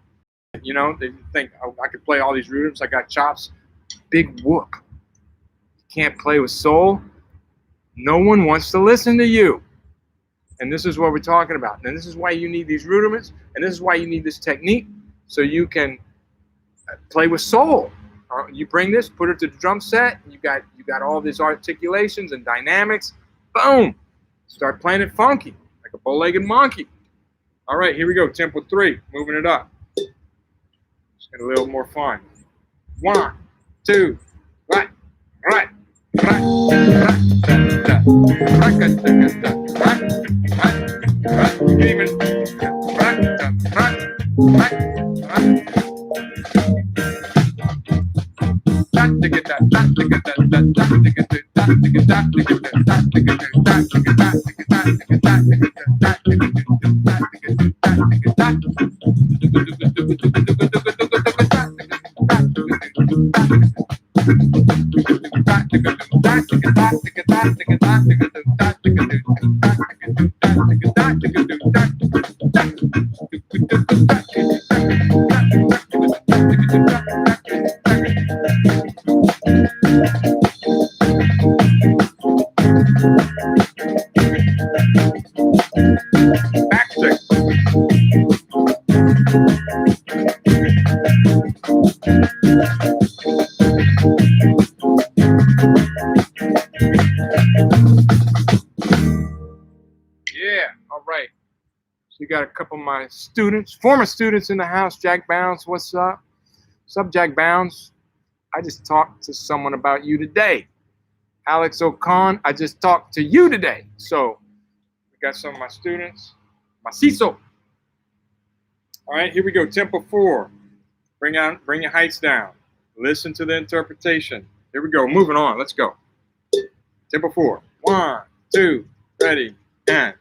You know, they think, oh, I could play all these rudiments. I got chops. Big whoop. You can't play with soul. No one wants to listen to you. And this is what we're talking about. And this is why you need these rudiments, and this is why you need this technique, so you can play with soul. You bring this, put it to the drum set, and you got all these articulations and dynamics. Boom! Start playing it funky, like a bow-legged monkey. All right, here we go. Tempo 3, moving it up. Just get a little more fun. 1, 2, right, right, right, right. You can even backstick. Yeah, all right. So you got a couple of my students, former students in the house. Jack Bounds, what's up? What's up, Jack Bounds? I just talked to someone about you today. Alex O'Con, I just talked to you today. So we got some of my students. Macizo. All right, here we go. Tempo 4. Bring your heights down. Listen to the interpretation. Here we go. Moving on. Let's go. Tempo 4. 1, 2, ready, and.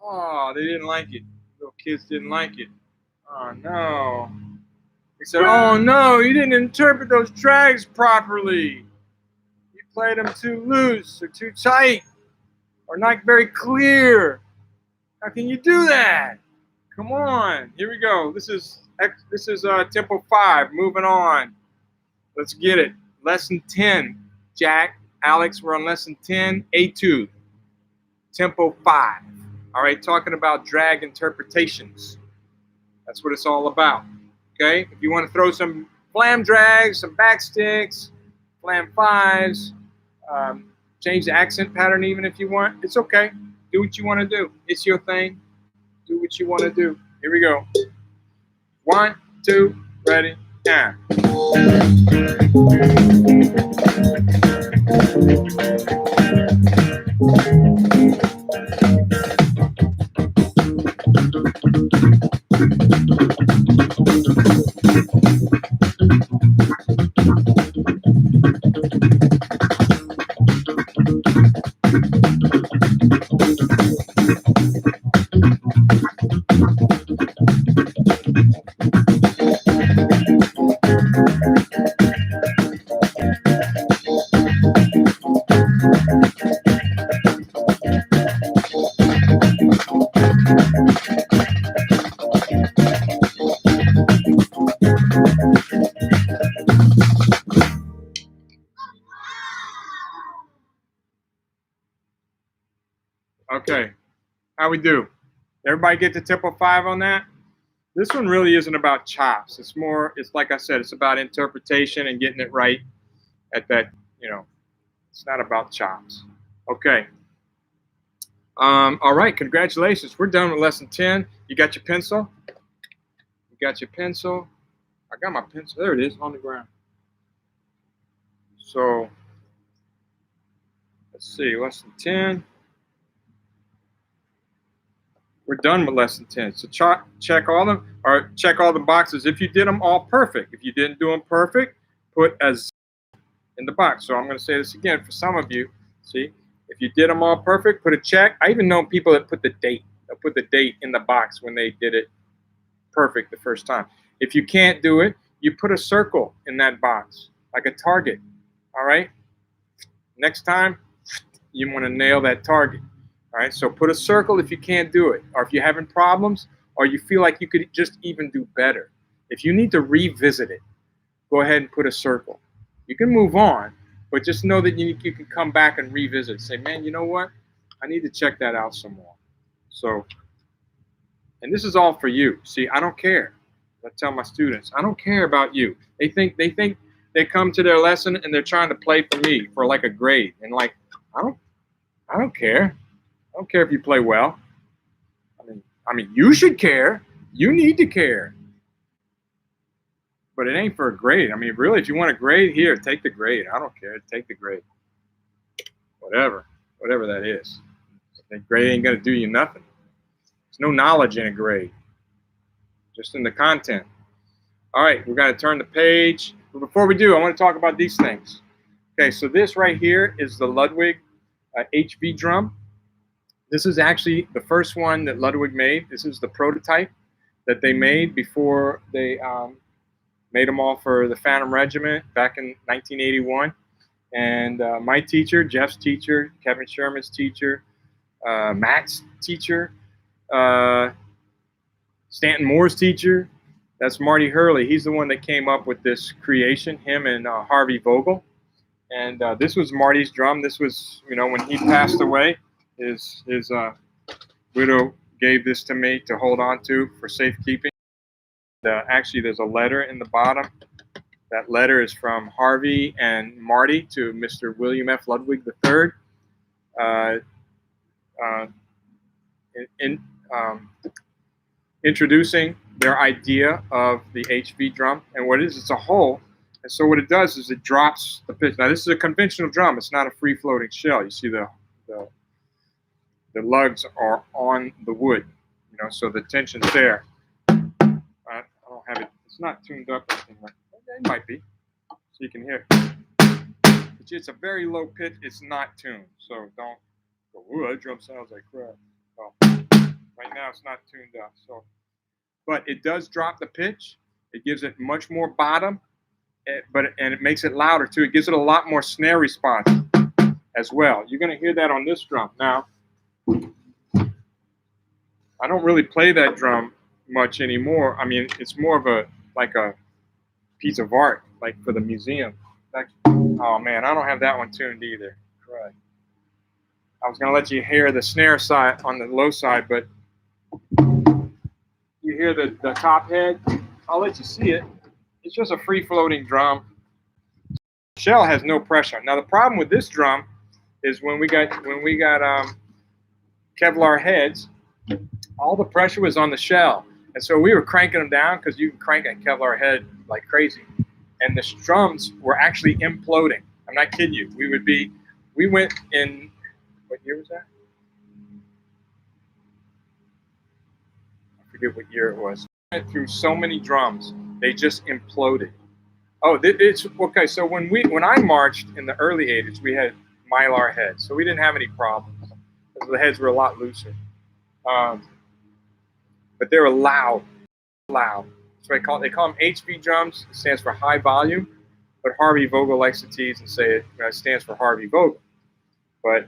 Oh, they didn't like it. Little kids didn't like it. Oh, no. They said, oh, no, you didn't interpret those drags properly. You played them too loose or too tight or not very clear. How can you do that? Come on. Here we go. This is tempo 5. Moving on. Let's get it. Lesson 10. Jack, Alex, we're on lesson 10, A2. Tempo 5. All right, talking about drag interpretations. That's what it's all about. Okay, if you want to throw some flam drags, some back sticks, flam 5s, change the accent pattern even if you want. It's okay. Do what you want to do. It's your thing. Do what you want to do. Here we go. 1, 2, ready, and. Okay, how we do? Everybody get to tempo 5 on that? This one really isn't about chops. It's like I said, it's about interpretation and getting it right at that, it's not about chops. Okay. All right, congratulations. We're done with lesson 10. You got your pencil? You got your pencil? I got my pencil. There it is on the ground. So, let's see, lesson 10. We're done with lesson 10. So check all the boxes. If you did them all perfect. If you didn't do them perfect, put a Z in the box. So I'm going to say this again for some of you. See, if you did them all perfect, put a check. I even know people that put the date. They'll put the date in the box when they did it perfect the first time. If you can't do it, you put a circle in that box, like a target. All right? Next time, you want to nail that target. All right, so put a circle if you can't do it, or if you're having problems, or you feel like you could just even do better. If you need to revisit it, go ahead and put a circle. You can move on, but just know that you can come back and revisit. Say, man, you know what? I need to check that out some more. So, and this is all for you. See, I don't care. I tell my students, I don't care about you. They think they come to their lesson and they're trying to play for me for like a grade, and like I don't care. I don't care if you play well. I mean, you should care. You need to care. But it ain't for a grade. I mean, really, if you want a grade, here, take the grade. I don't care. Take the grade. Whatever that is. That grade ain't gonna do you nothing. There's no knowledge in a grade, just in the content. All right, we've got to turn the page. But before we do, I want to talk about these things. Okay, so this right here is the Ludwig HV drum. This is actually the first one that Ludwig made. This is the prototype that they made before they made them all for the Phantom Regiment back in 1981. And my teacher, Jeff's teacher, Kevin Sherman's teacher, Matt's teacher, Stanton Moore's teacher. That's Marty Hurley. He's the one that came up with this creation, him and Harvey Vogel. And this was Marty's drum. This was, when he passed away, his widow gave this to me to hold on to for safekeeping. Actually, there's a letter in the bottom. That letter is from Harvey and Marty to Mr. William F. Ludwig III. Introducing their idea of the HV drum. And what it is, it's a hole. And so what it does is it drops the pitch. Now, this is a conventional drum. It's not a free-floating shell. You see the lugs are on the wood, so the tension's there. I don't have it. It's not tuned up. It might be, so you can hear. But it's a very low pitch. It's not tuned, so don't go, ooh, that drum sounds like crap. Oh, right now it's not tuned up. So, but it does drop the pitch. It gives it much more bottom, and it makes it louder too. It gives it a lot more snare response as well. You're going to hear that on this drum. Now, I don't really play that drum much anymore. I mean, it's more of a piece of art, like for the museum. Oh man, I don't have that one tuned either. Right. I was gonna let you hear the snare side on the low side, but you hear the top head. I'll let you see it. It's just a free-floating drum. Shell has no pressure. Now the problem with this drum is when we got Kevlar heads, all the pressure was on the shell. And so we were cranking them down because you can crank a Kevlar head like crazy. And the drums were actually imploding. I'm not kidding you. We went in, what year was that? I forget what year it was. We went through so many drums, they just imploded. Oh, it's okay. So when I marched in the early 80s, we had Mylar heads. So we didn't have any problems because the heads were a lot looser. But they were loud. So they call them HV drums. It stands for high volume. But Harvey Vogel likes to tease and say it stands for Harvey Vogel. But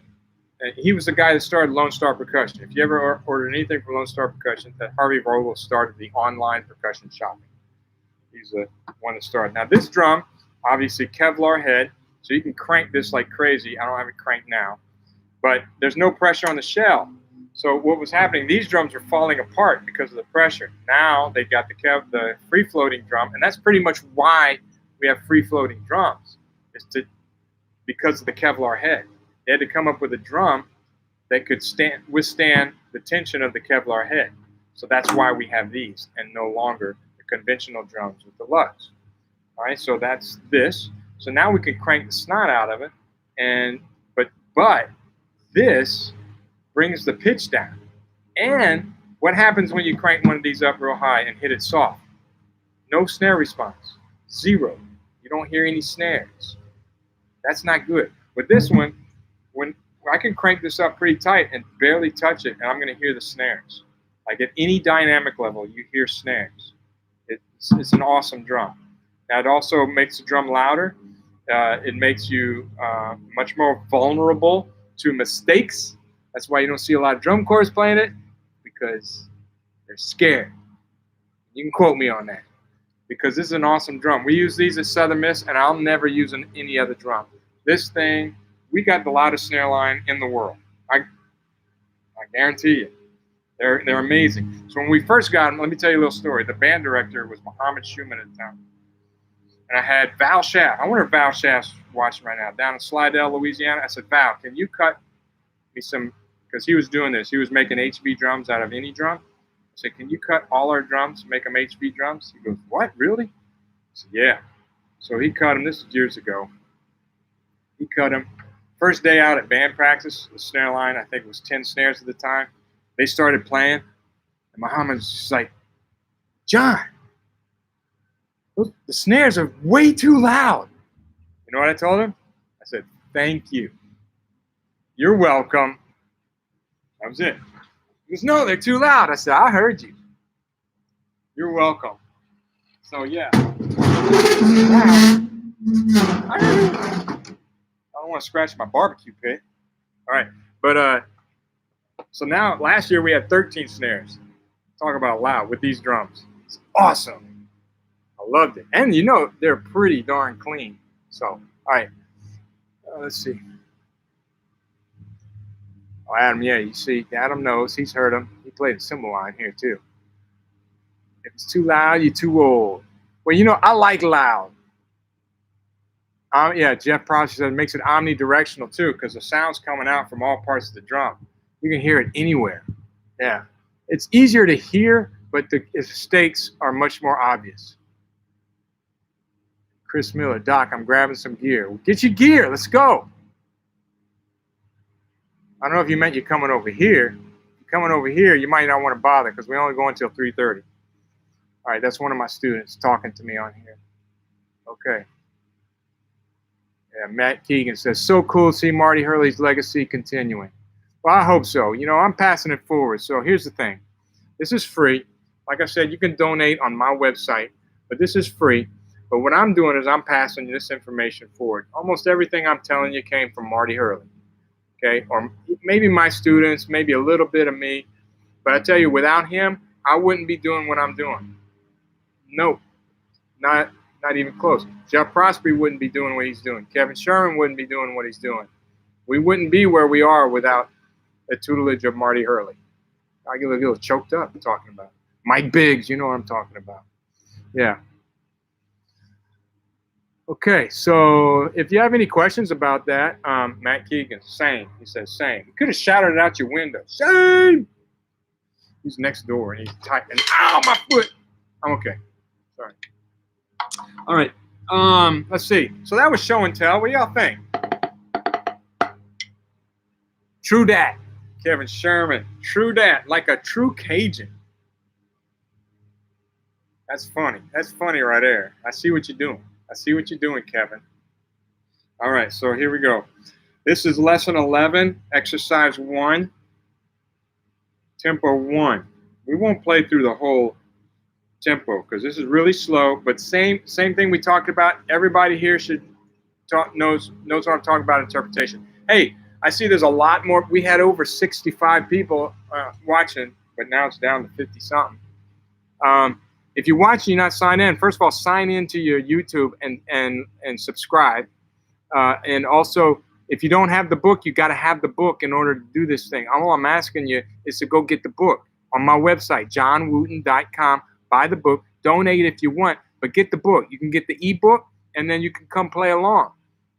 he was the guy that started Lone Star Percussion. If you ever ordered anything from Lone Star Percussion, that Harvey Vogel started the online percussion shopping. He's the one that started. Now this drum, obviously Kevlar head, so you can crank this like crazy. I don't have it cranked now, but there's no pressure on the shell. So what was happening, these drums were falling apart because of the pressure. Now they got the free-floating drum, and that's pretty much why we have free-floating drums, because of the Kevlar head. They had to come up with a drum that could withstand the tension of the Kevlar head. So that's why we have these, and no longer the conventional drums with the lugs. All right, so that's this. So now we can crank the snot out of it, but this brings the pitch down. And what happens when you crank one of these up real high and hit it soft? No snare response. Zero. You don't hear any snares. That's not good. With this one, when I can crank this up pretty tight and barely touch it, and I'm going to hear the snares. Like at any dynamic level, you hear snares. It's an awesome drum. Now it also makes the drum louder. It makes you much more vulnerable to mistakes. That's why you don't see a lot of drum corps playing it, because they're scared. You can quote me on that, because this is an awesome drum. We use these at Southern Miss, and I'll never use any other drum. This thing, we got the loudest snare line in the world. I guarantee you. They're amazing. So when we first got them, let me tell you a little story. The band director was Muhammad Schumann at the time. And I had Val Schaff. I wonder if Val Schaff's watching right now. Down in Slidell, Louisiana. I said, Val, can you cut me some, because he was doing this. He was making HV drums out of any drum. I said, can you cut all our drums, make them HV drums? He goes, what, really? I said, yeah. So he cut them. This was years ago. He cut them. First day out at band practice, the snare line, I think it was 10 snares at the time. They started playing, and Muhammad's just like, John, the snares are way too loud. You know what I told him? I said, thank you. You're welcome. That was it. He goes, no, they're too loud. I said, I heard you. You're welcome. So, yeah. don't want to scratch my barbecue pit. All right, but so now last year we had 13 snares. Talk about loud with these drums. It's awesome. I loved it, and you know they're pretty darn clean. So all right, let's see. Oh, Adam, yeah, you see, Adam knows. He's heard him. He played a cymbal line here too. If it's too loud, you're too old. Well, you know, I like loud. Yeah, Jeff Prosser said it makes it omnidirectional too, because the sound's coming out from all parts of the drum. You can hear it anywhere. Yeah, it's easier to hear, but the mistakes are much more obvious. Chris Miller, Doc, I'm grabbing some gear. Well, get your gear. Let's go. I don't know if you meant you're coming over here. If you're coming over here, you might not want to bother because we only go until 3:30. All right, that's one of my students talking to me on here. Okay. Yeah, Matt Keegan says, so cool to see Marty Hurley's legacy continuing. Well, I hope so. You know, I'm passing it forward. So here's the thing. This is free. Like I said, you can donate on my website, but this is free. But what I'm doing is I'm passing this information forward. Almost everything I'm telling you came from Marty Hurley. Okay, or maybe my students, maybe a little bit of me. But I tell you, without him, I wouldn't be doing what I'm doing. Nope, not even close. Jeff Prosper wouldn't be doing what he's doing. Kevin Sherman wouldn't be doing what he's doing. We wouldn't be where we are without the tutelage of Marty Hurley. I get a little choked up talking about it. Mike Biggs, you know what I'm talking about. Yeah. Okay, so if you have any questions about that, Matt Keegan, same. He says same. You could have shouted it out your window. Same. He's next door and he's typing. Ow, my foot. I'm okay. Sorry. All right. Let's see. So that was show and tell. What do y'all think? True dat. Kevin Sherman. True dat. Like a true Cajun. That's funny. That's funny right there. I see what you're doing. I see what you're doing, Kevin. All right, so here we go. This is lesson 11, exercise 1, tempo 1. We won't play through the whole tempo because this is really slow, but same thing we talked about. Everybody here should knows what I'm talking about, interpretation. Hey, I see there's a lot more. We had over 65 people watching, but now it's down to 50-something. If you're watching, you're not signed in, first of all, sign into your YouTube and subscribe. And also, if you don't have the book, you got to have the book in order to do this thing. All I'm asking you is to go get the book on my website, johnwooten.com. Buy the book. Donate if you want, but get the book. You can get the ebook, and then you can come play along.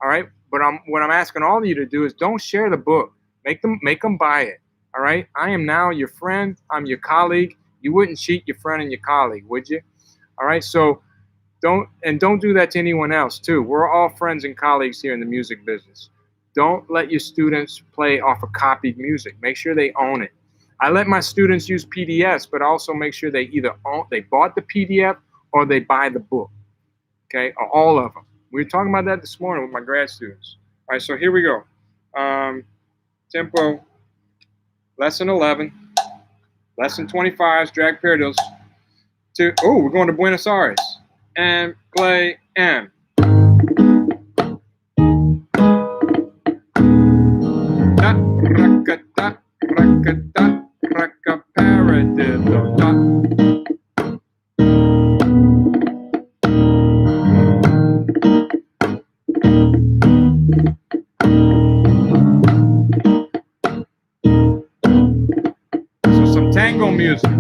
All right? But what I'm asking all of you to do is don't share the book. Make them buy it. All right? I am now your friend. I'm your colleague. You wouldn't cheat your friend and your colleague, would you? All right, so don't do that to anyone else too. We're all friends and colleagues here in the music business. Don't let your students play off of copied music. Make sure they own it. I let my students use PDFs, but also make sure they either they bought the PDF or they buy the book. Okay, or all of them. We were talking about that this morning with my grad students. All right, so here we go. Tempo, lesson 11. Lesson 25 is drag paradiddles. We're going to Buenos Aires. And play M. Da, raka, da, raka, da, raka, paradiddle, da. Tango music.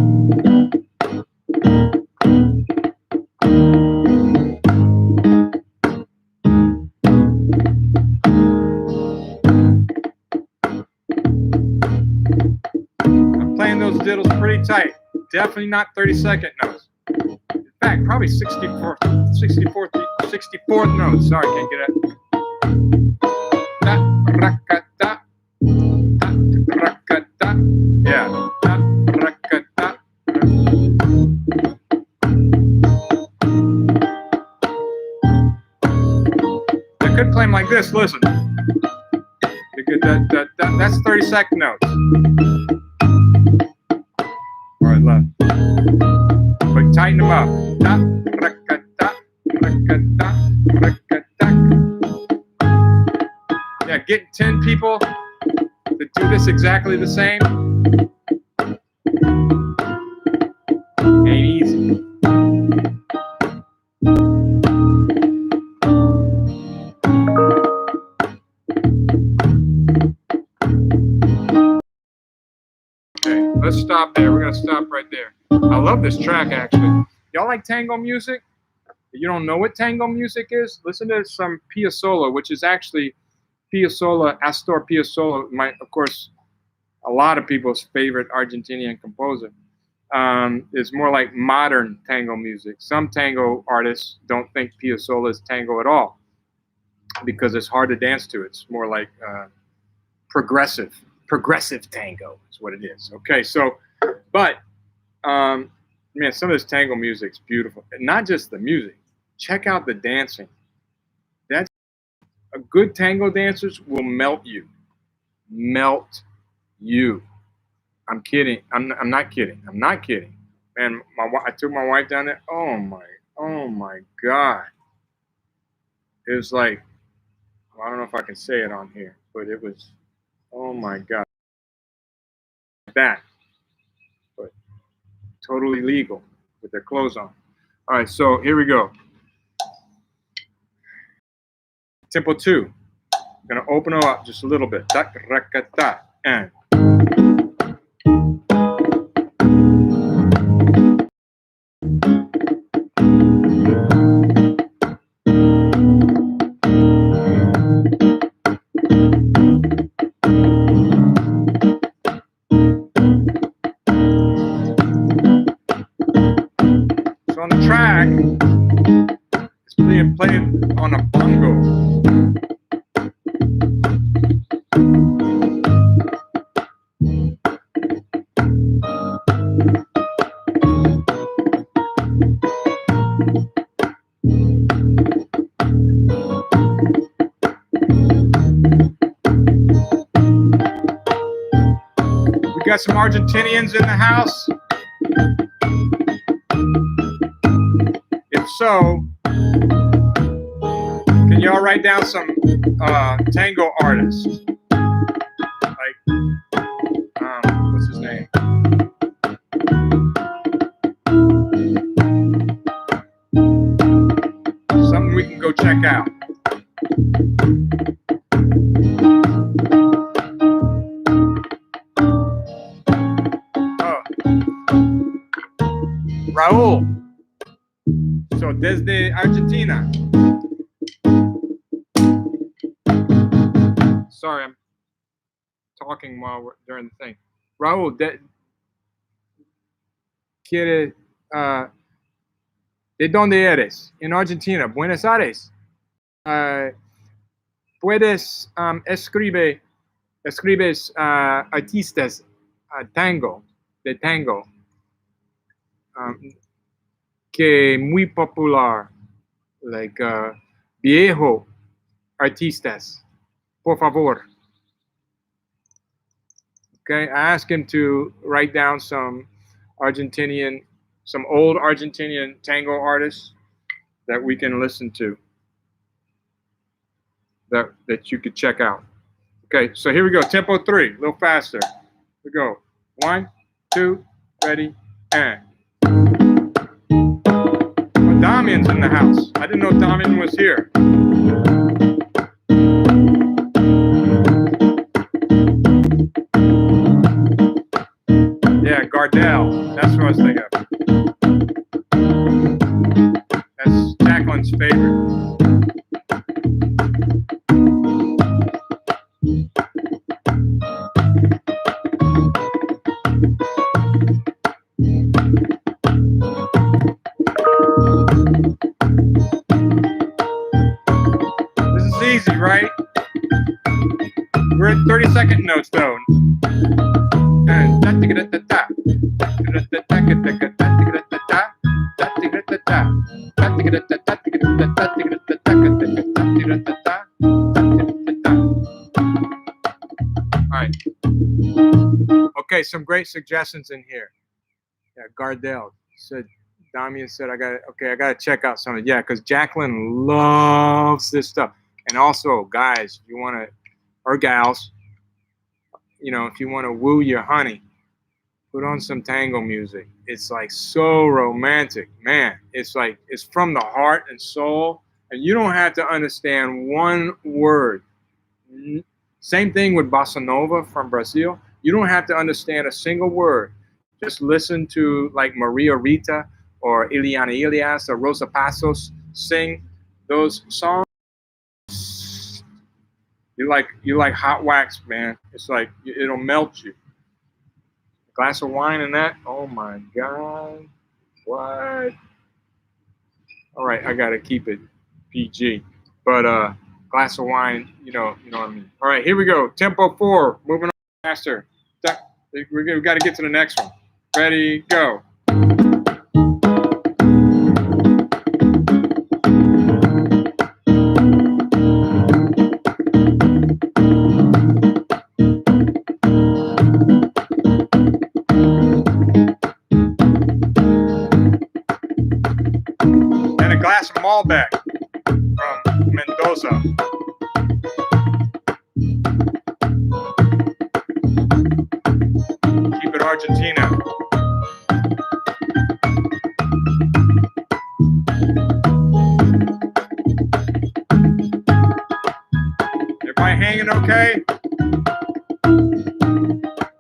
I'm playing those diddles pretty tight. Definitely not 30-second notes. In fact, probably 64th notes. Sorry, can't get it. Da, raka, da. Da, raka, da. Yeah. I could play them like this. Listen. That's 30-second notes. All right, left. But tighten them up. Da, raka, da, raka, da, raka, da. Yeah, getting 10 people to do this exactly the same ain't easy. Okay, let's stop there. We're gonna stop right there. I love this track actually. Y'all like tango music? If you don't know what tango music is, listen to some Piazzolla, which is actually Piazzolla, Astor Piazzolla, of course, a lot of people's favorite Argentinian composer. Is more like modern tango music. Some tango artists don't think Piazzolla is tango at all because it's hard to dance to. It's more like progressive tango is what it is. Okay, so, but man, some of this tango music's beautiful. And not just the music. Check out the dancing. That's a good tango dancers will melt you. Melt you. I'm kidding. I'm not kidding. I'm not kidding. Man, I took my wife down there. Oh my God. It was like, well, I don't know if I can say it on here, but it was, oh my God. That, but totally legal with their clothes on. All right, so here we go. Tempo 2. I'm gonna open it up just a little bit. And so on the track, it's being played on a bongo. We got some Argentinians in the house. If so, can y'all write down some tango artists? Like, what's his name? Something we can go check out. Raúl. So desde Argentina. Sorry, I'm talking while we're during the thing. Raúl, ¿de dónde eres? En Argentina, Buenos Aires. Puedes escribes artistas de tango, que muy popular, like viejo artistas, por favor. Okay, I asked him to write down some old Argentinian tango artists that we can listen to, that you could check out. Okay, so here we go. Tempo 3, a little faster. Here we go. 1, 2, ready, and. Oh, Damian's in the house. I didn't know Damian was here. Yeah, Gardel. That's what I was thinking of. That's Jacqueline's favorite. This is easy, right? We're at 30-second notes though. And all right. Okay, some great suggestions in here. Yeah, Gardel said, Damian said, I gotta check out some of it. Yeah, because Jacqueline loves this stuff. And also, guys, if you want to or gals, you know, if you want to woo your honey, put on some tango music. It's like so romantic, man. It's like it's from the heart and soul, and you don't have to understand one word. Same thing with bossa nova from Brazil. You don't have to understand a single word. Just listen to like Maria Rita or Ileana Ilias or Rosa Passos sing those songs. You like hot wax, man. It's like it'll melt you. A glass of wine and that. Oh my God. What? All right, I gotta keep it PG. But glass of wine, you know what I mean. All right, here we go. Tempo 4, moving on faster. We got to get to the next one. Ready, go. And a glass of Malbec from Mendoza. Keep it Argentina. Everybody hanging okay?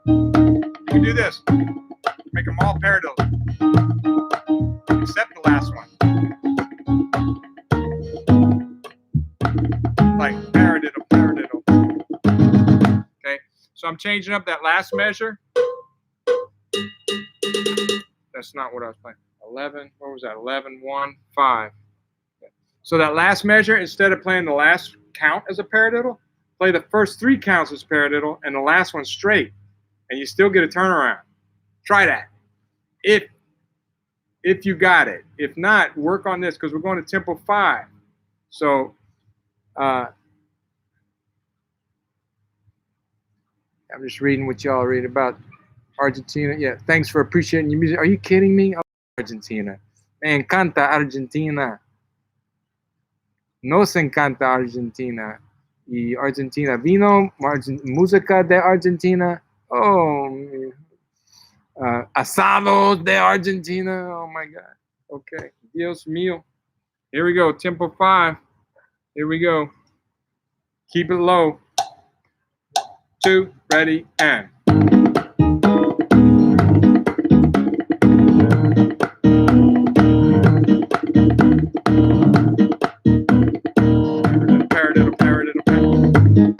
You can do this. Make them all paradiddle. Except the last one. Like paradiddle, paradiddle. Okay, so I'm changing up that last measure. That's not what I was playing. 11, what was that? 11, 1, 5. So that last measure, instead of playing the last count as a paradiddle, play the first 3 counts as paradiddle and the last one straight, and you still get a turnaround. Try that. If you got it. If not, work on this because we're going to tempo 5. So I'm just reading what y'all read about Argentina. Yeah, thanks for appreciating your music. Are you kidding me? I love Argentina. Me encanta Argentina. Nos encanta Argentina. Y Argentina vino, música de Argentina. Oh, asados de Argentina. Oh my God. Okay. Dios mío. Here we go. Tempo 5. Here we go. Keep it low. 2, ready, and. Paradiddle, paradiddle, paradiddle.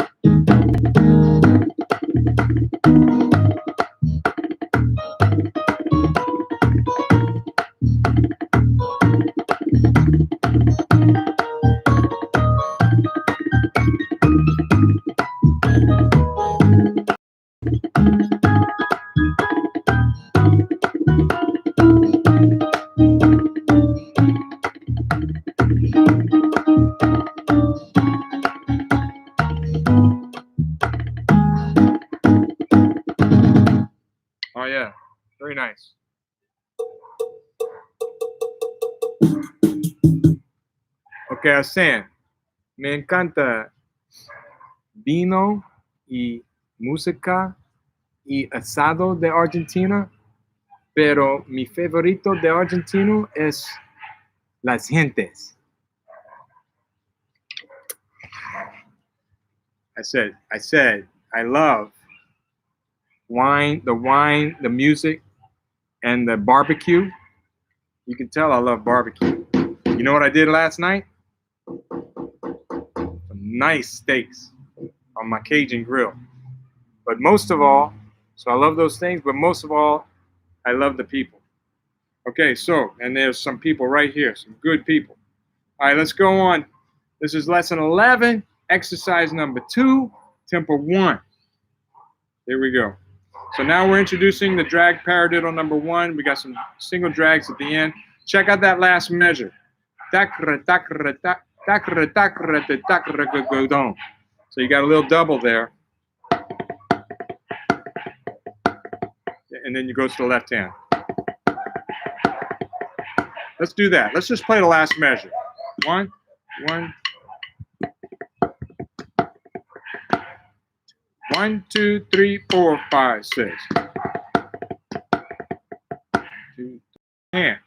Oh yeah, very nice. Okay, I was saying, me encanta vino y música y asado de Argentina, pero mi favorito de Argentina es las gentes. I said, I love wine, the music, and the barbecue. You can tell I love barbecue. You know what I did last night? Some nice steaks on my Cajun grill. But most of all, so I love those things, but most of all, I love the people. Okay, so, and there's some people right here, some good people. All right, let's go on. This is lesson 11, exercise number 2, tempo 1. Here we go. So now we're introducing the drag paradiddle number 1. We got some single drags at the end. Check out that last measure. So you got a little double there. And then you go to the left hand. Let's do that. Let's just play the last measure. 1, 1. 1, 2, 3, 4, 5, 6. 2, hand.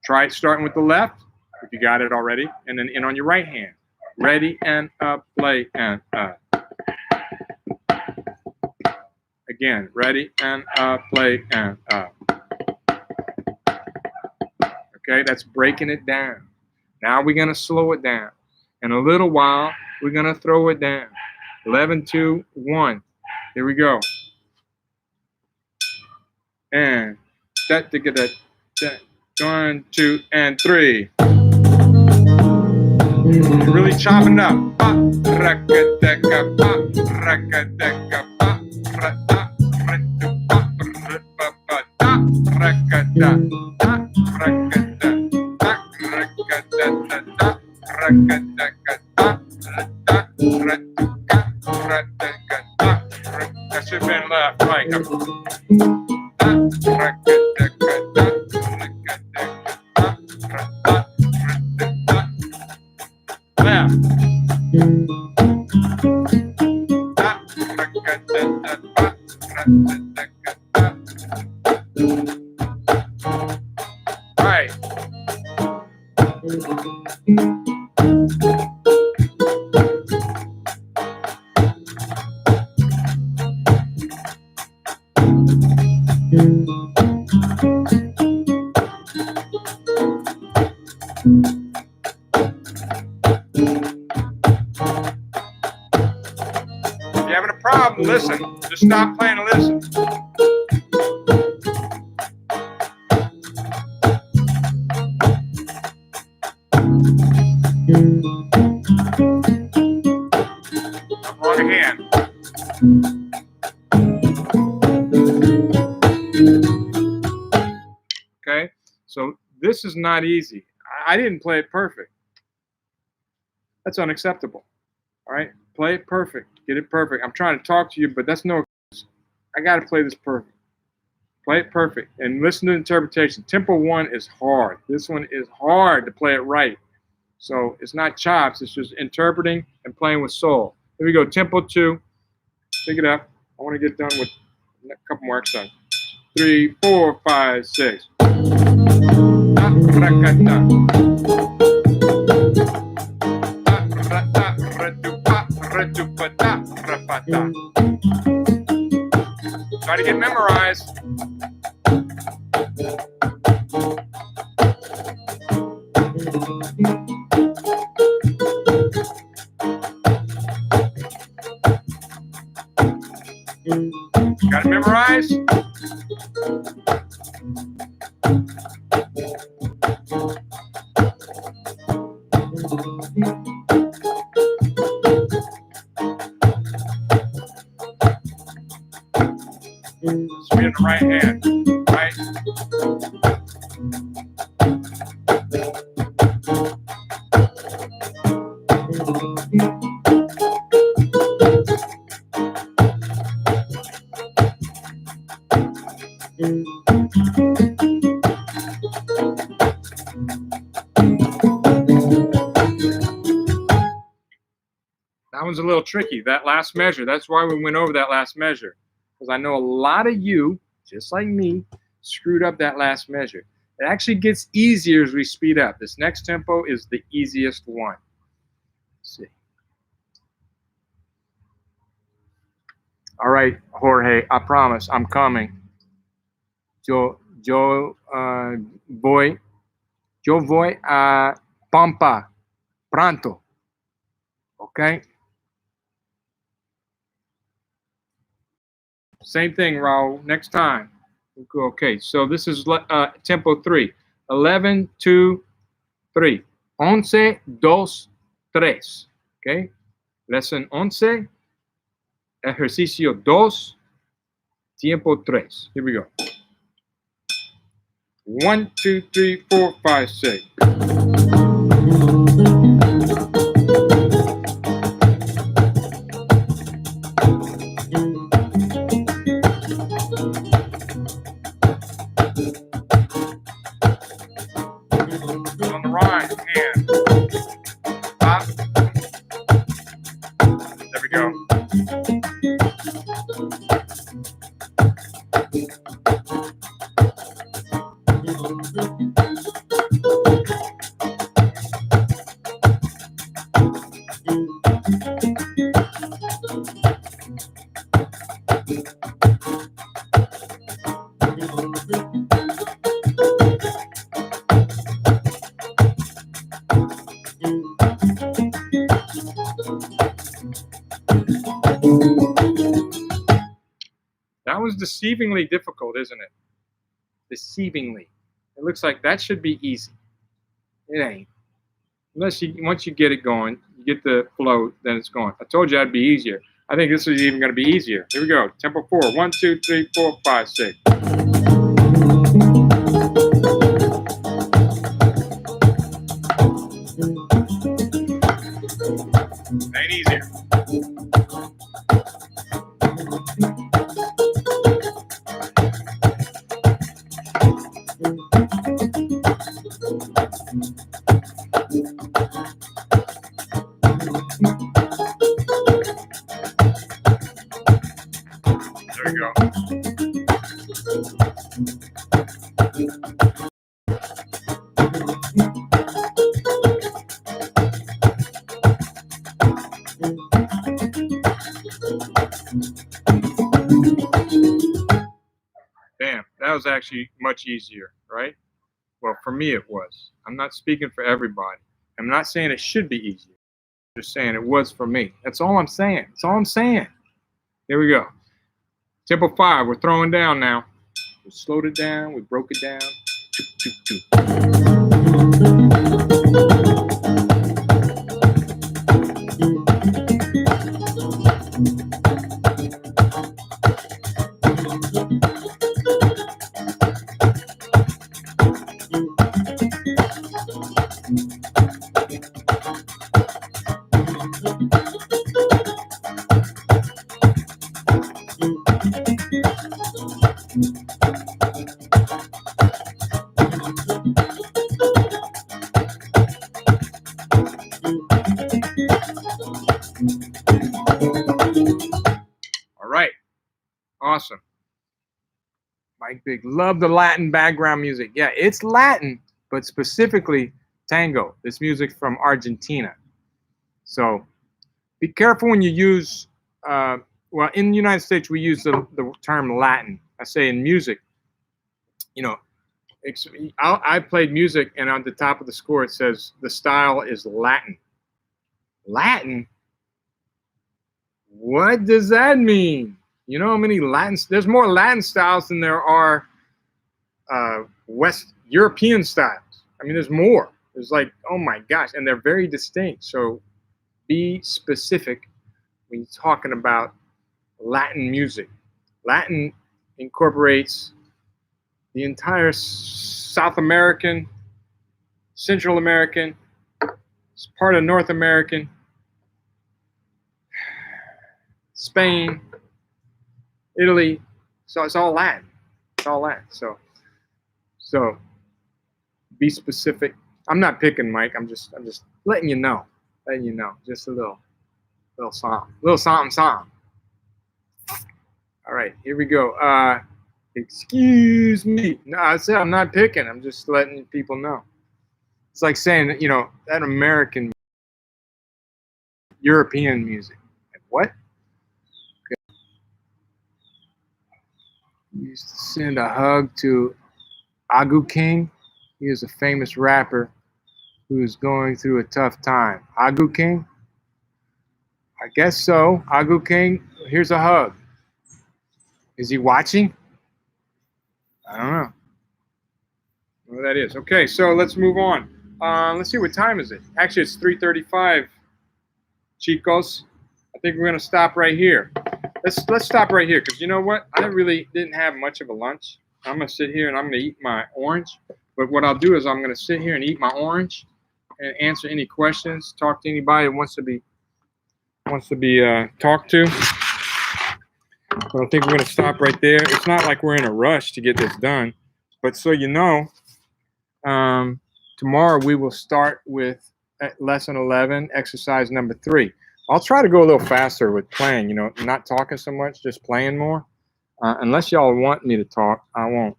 Try starting with the left, if you got it already, and then in on your right hand. Ready and up, play and up. Again, ready and up, play and up. Okay, that's breaking it down. Now we're going to slow it down. In a little while, we're going to throw it down. 11, 2, 1. Here we go. And that, 1, 2, and 3. Really chopping it up. That should have been left, right. Right. If you're having a problem, listen. Just stop playing and listen. Wrong hand. Okay, so this is not easy. I didn't play it perfect. That's unacceptable. All right, play it perfect. Get it perfect. I'm trying to talk to you, but that's no excuse. I got to play this perfect. Play it perfect and listen to the interpretation. Tempo 1 is hard. This one is hard to play it right. So it's not chops. It's just interpreting and playing with soul. Here we go. Tempo 2. Pick it up. I want to get done with a couple more exercises. 3, 4, 5, 6. Try to get memorized. Got it memorized? Let's be in the right hand, right? That one's a little tricky, that last measure. That's why we went over that last measure. Because I know a lot of you, just like me, screwed up that last measure. It actually gets easier as we speed up. This next tempo is the easiest one. Let's see. All right, Jorge, I promise I'm coming. Yo voy a Pampa pronto. Okay? Same thing, Raul. Next time. Okay, so this is tempo 3. 11, 2, 3. 11, 2, 3. Okay? Lesson 11. Ejercicio 2. Tiempo 3. Here we go. 1, 2, 3, 4, 5, 6. On the right hand. Pop. There we go. That was deceivingly difficult, isn't it? Deceivingly. It looks like that should be easy. It ain't. Unless once you get it going, you get the flow, then it's going. I told you that'd be easier. I think this is even going to be easier. Here we go. Tempo 4. 1, 2, 3, 4, 5, 6. Ain't easier. There we go. Damn, that was actually much easier, right? Well, for me it was. I'm not speaking for everybody. I'm not saying it should be easier. I'm just saying it was for me. That's all I'm saying. That's all I'm saying. Here we go. Tempo 5, we're throwing down now. We slowed it down, we broke it down. 2, 2, 2. All right. Awesome. Mike Big, love the Latin background music. Yeah, it's Latin, but specifically tango. This music from Argentina. So be careful when you use, well, in the United States, we use the term Latin. I say in music, you know, I played music, and on the top of the score, it says the style is Latin. Latin? What does that mean? You know how many there's more Latin styles than there are West European styles. I mean, there's more. There's like, oh my gosh, and they're very distinct. So be specific when you're talking about Latin music. Latin incorporates the entire South American, Central American, it's part of North American, Spain, Italy. So it's all Latin. It's all Latin. So be specific. I'm not picking, Mike. I'm just letting you know. Letting you know. Just a little something. Little something. All right, here we go. Excuse me. No, I said I'm not picking. I'm just letting people know. It's like saying, you know, that American, European music. Like, what? Okay. We used to send a hug to Agu King. He is a famous rapper who is going through a tough time. Agu King? I guess so. Agu King, here's a hug. Is he watching? I don't know. What that is. Okay, so let's move on. Let's see, what time is it? Actually, it's 3:35, chicos. I think we're gonna stop right here. Let's stop right here, because you know what? I didn't have much of a lunch. I'm gonna sit here and I'm gonna eat my orange. But what I'll do is I'm gonna sit here and eat my orange and answer any questions, talk to anybody who wants to be talked to. But I think we're gonna stop right there. It's not like we're in a rush to get this done, but so you know, tomorrow we will start with lesson 11, exercise number 3. I'll try to go a little faster with playing, you know, not talking so much, just playing more. Unless y'all want me to talk, I won't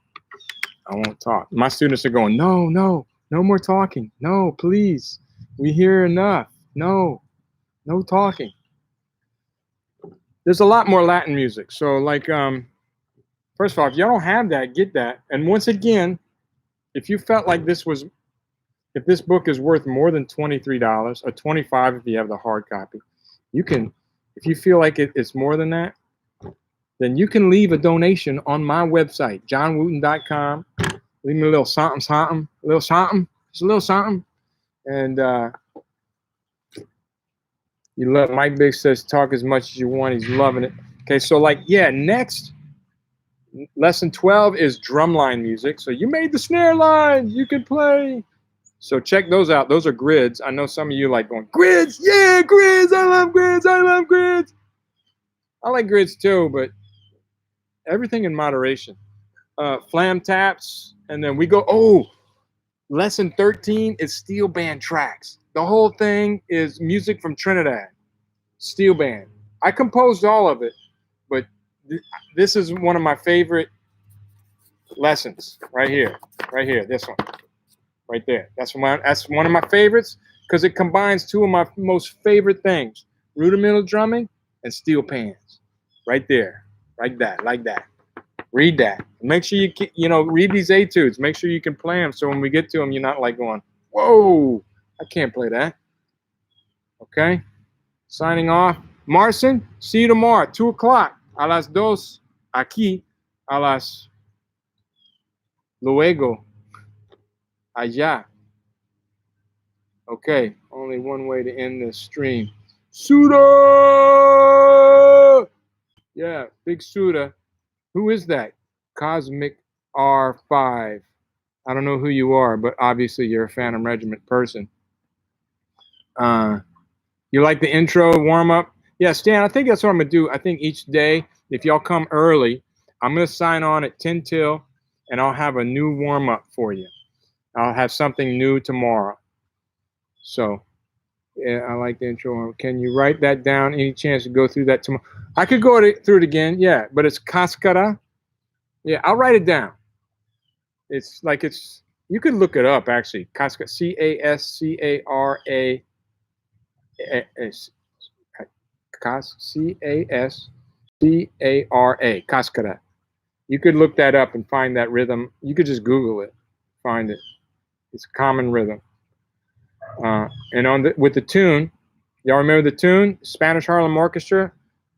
talk. My students are going, no more talking. No, please. We hear enough. No talking. There's a lot more Latin music. So like, first of all, if y'all don't have that, get that. And once again, if you felt like if this book is worth more than $23 or $25 if you have the hard copy, you can, if you feel like it's more than that, then you can leave a donation on my website, johnwooten.com. Leave me a little something, something, a little something, just a little something. And you love Mike Biggs says talk as much as you want. He's loving it. Okay, so like, yeah, next lesson 12 is drumline music. So you made the snare line, you can play. So check those out. Those are grids. I know some of you like going, grids, yeah, grids, I love grids, I love grids. I like grids too, but everything in moderation. Flam taps, and then we go, lesson 13 is steel band tracks. The whole thing is music from Trinidad, steel band. I composed all of it, but this is one of my favorite lessons right here, this one, right there. That's one of my favorites because it combines two of my most favorite things, rudimental drumming and steel pans, right there, like that. Read that. Make sure you read these etudes. Make sure you can play them so when we get to them, you're not like going, whoa, I can't play that. Okay? Signing off. Marcin, see you tomorrow, 2 o'clock. A las 2 aquí. A las luego allá. Okay, only one way to end this stream. Suda! Yeah, big Suda. Who is that? Cosmic R5. I don't know who you are, but obviously you're a Phantom Regiment person. You like the intro warm-up? Yeah, Stan, I think that's what I'm going to do. I think each day, if y'all come early, I'm going to sign on at 10 till, and I'll have a new warm-up for you. I'll have something new tomorrow. So, yeah, I like the intro. Can you write that down? Any chance to go through that tomorrow? I could go through it again, yeah, but it's Cascara. Yeah, I'll write it down. It's like you could look it up actually. Cascara, C-A-S-C-A-R-A. C-A-S-C-A-R-A. Cascara. You could look that up and find that rhythm. You could just Google it, find it. It's a common rhythm. And with the tune, y'all remember the tune? Spanish Harlem Orchestra.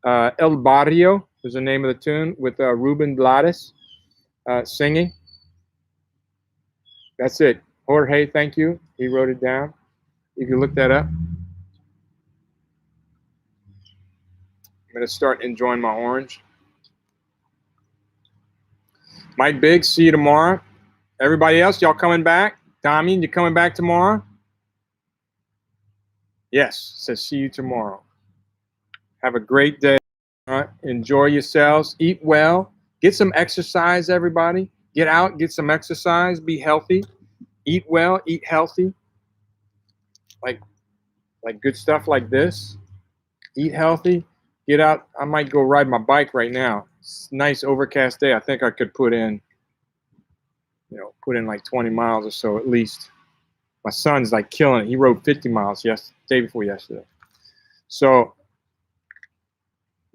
El Barrio is the name of the tune with Ruben Blades singing. That's it. Jorge, thank you. He wrote it down. You can look that up. I'm going to start enjoying my orange. Mike Biggs, see you tomorrow. Everybody else, y'all coming back? Tommy, you coming back tomorrow? Yes, says see you tomorrow. Have a great day. Enjoy yourselves. Eat well. Get some exercise, everybody. Get out, get some exercise. Be healthy. Eat well, eat healthy. Like good stuff like this. Eat healthy. Get out. I might go ride my bike right now. It's a nice overcast day. I think I could put in like 20 miles or so at least. My son's like killing it. He rode 50 miles day before yesterday. So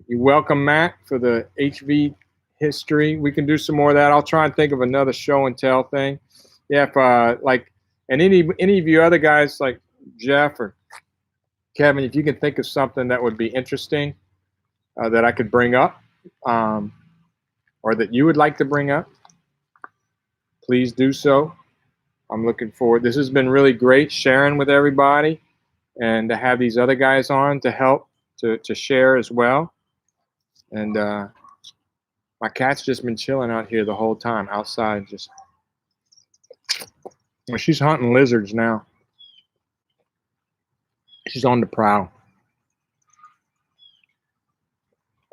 you're welcome, Matt, for the HV history. We can do some more of that. I'll try and think of another show and tell thing. Yeah, if, and any of you other guys like Jeff or Kevin, if you can think of something that would be interesting that I could bring up or that you would like to bring up, please do so. I'm looking forward. This has been really great sharing with everybody and to have these other guys on to help to share as well. And my cat's just been chilling out here the whole time outside. Well, she's hunting lizards now. She's on the prowl.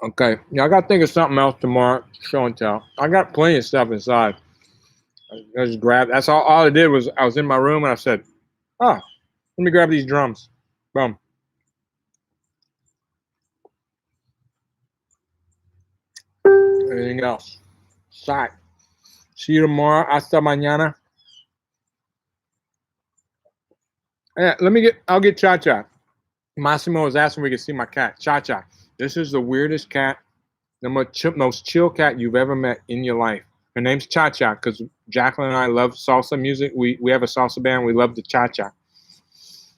Okay, yeah, I got to think of something else tomorrow. Show and tell. I got plenty of stuff inside. I just grabbed. That's all I did was I was in my room and I said, "Oh, let me grab these drums." Boom. Anything else? Sight. See you tomorrow. Hasta mañana. Yeah, I'll get Cha-Cha. Massimo was asking if we could see my cat. Cha-Cha. This is the weirdest cat, the most chill cat you've ever met in your life. Her name's Cha-Cha because Jacqueline and I love salsa music. We have a salsa band. We love the Cha-Cha.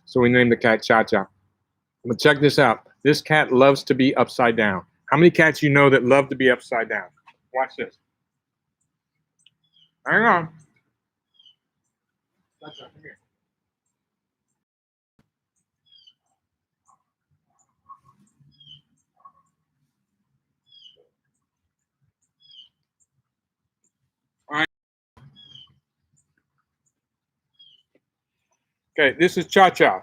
So we named the cat Cha-Cha. But check this out. This cat loves to be upside down. How many cats you know that love to be upside down? Watch this. Hang on. Come here. All right. Okay, this is Cha-Cha.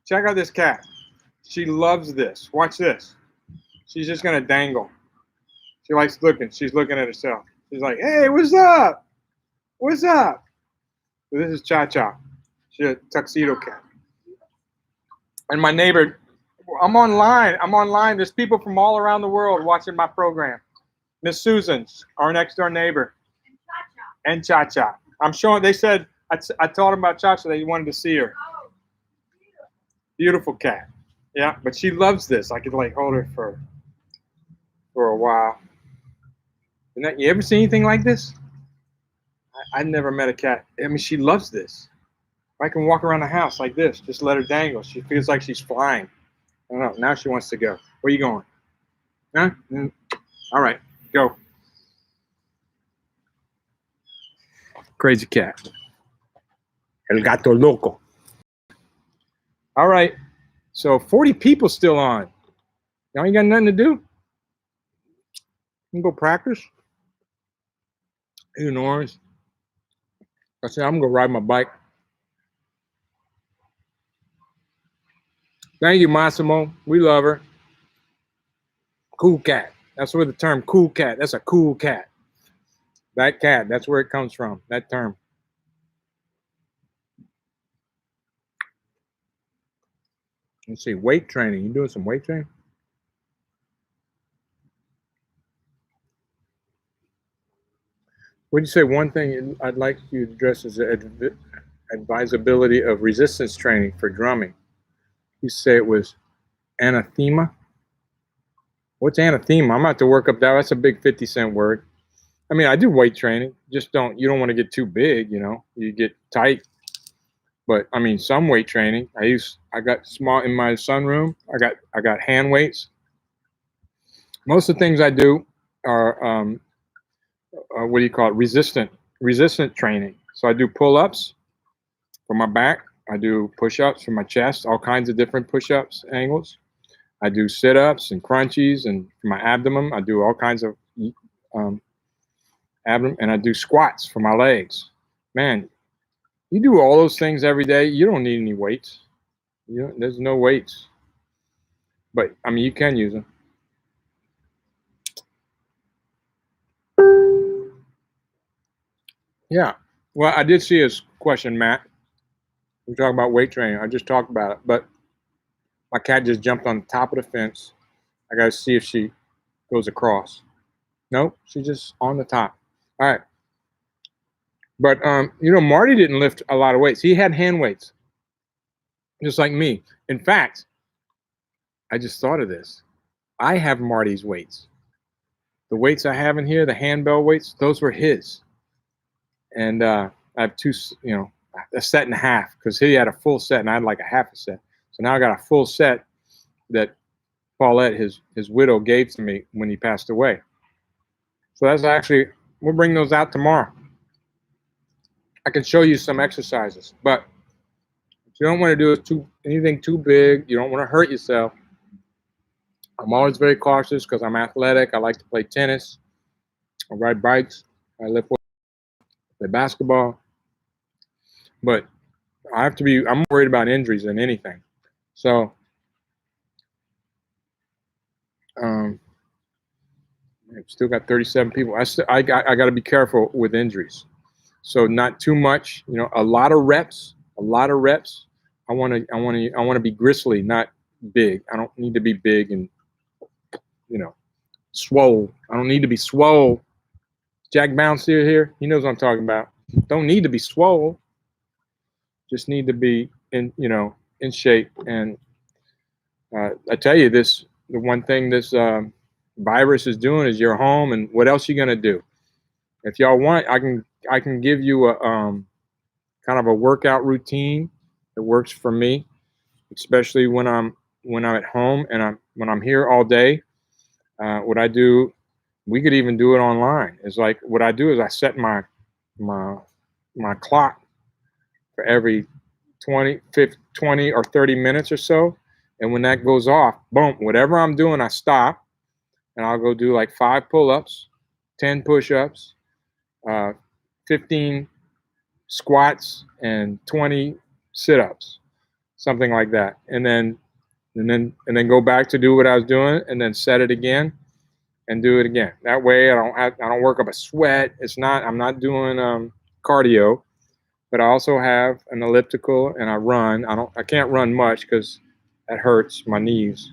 Check out this cat. She loves this. Watch this. She's just gonna dangle. She likes looking. She's looking at herself. She's like, hey, what's up? What's up? So this is Cha-Cha. She's a tuxedo cat. And my neighbor, I'm online. There's people from all around the world watching my program. Miss Susan's our next door neighbor. And Cha-Cha. I'm showing, they said, I told them about Cha-Cha, they wanted to see her. Beautiful cat. Yeah, but she loves this. I could like hold her for a while. You ever seen anything like this? I never met a cat. I mean, she loves this. I can walk around the house like this, just let her dangle. She feels like she's flying. I don't know. Now she wants to go. Where are you going? Huh? All right, go. Crazy cat. El gato loco. All right. So 40 people still on. Y'all ain't got nothing to do? You can go practice. Eat an orange. I said, I'm going to ride my bike. Thank you, Massimo. We love her. Cool cat. That's where the term cool cat. That's a cool cat. That cat. That's where it comes from. That term. Let's see. Weight training. You doing some weight training? Would you say one thing I'd like you to address is the advisability of resistance training for drumming? You say it was anathema. What's anathema? I'm about to work up that. That's a big 50-cent word. I mean, I do weight training. Just you don't want to get too big, you know. You get tight. But I mean, some weight training. I got small in my sunroom. I got hand weights. Most of the things I do are what do you call it? Resistant training. So I do pull-ups for my back. I do push-ups for my chest, all kinds of different push-ups angles. I do sit-ups and crunchies, and for my abdomen, I do all kinds of abdomen, and I do squats for my legs. Man, you do all those things every day. You don't need any weights. There's no weights. But I mean, you can use them. Yeah. Well, I did see his question, Matt. We talk about weight training. I just talked about it, but my cat just jumped on the top of the fence. I got to see if she goes across. Nope, she's just on the top. All right. But, Marty didn't lift a lot of weights. He had hand weights, just like me. In fact, I just thought of this. I have Marty's weights. The weights I have in here, the handbell weights, those were his. And I have two, a set and a half, because he had a full set and I had like a half a set. So now I got a full set that Paulette, his widow, gave to me when he passed away. So that's actually, we'll bring those out tomorrow. I can show you some exercises, but what you don't want to do is anything too big. You don't want to hurt yourself. I'm always very cautious because I'm athletic. I like to play tennis. I ride bikes. I lift weights. Play basketball. But I'm worried about injuries than anything. So, I've still got 37 people. I got to be careful with injuries. So not too much, a lot of reps. I want to be gristly, not big. I don't need to be big and, swole. I don't need to be swole. Jack Bounce here. He knows what I'm talking about. Don't need to be swole. Just need to be in shape. And I tell you the one thing this virus is doing is you're home, and what else you gonna do? If y'all want, I can give you a kind of a workout routine that works for me, especially when I'm at home and when I'm here all day. What I do, we could even do it online. It's like what I do is I set my my clock for every 20, 50, 20 or 30 minutes or so. And when that goes off, boom, whatever I'm doing, I stop and I'll go do like 5 pull-ups, 10 push-ups, 15 squats, and 20 sit-ups, something like that. And then go back to do what I was doing and then set it again and do it again. That way I don't work up a sweat. I'm not doing cardio, but I also have an elliptical and I run. I can't run much because that hurts my knees.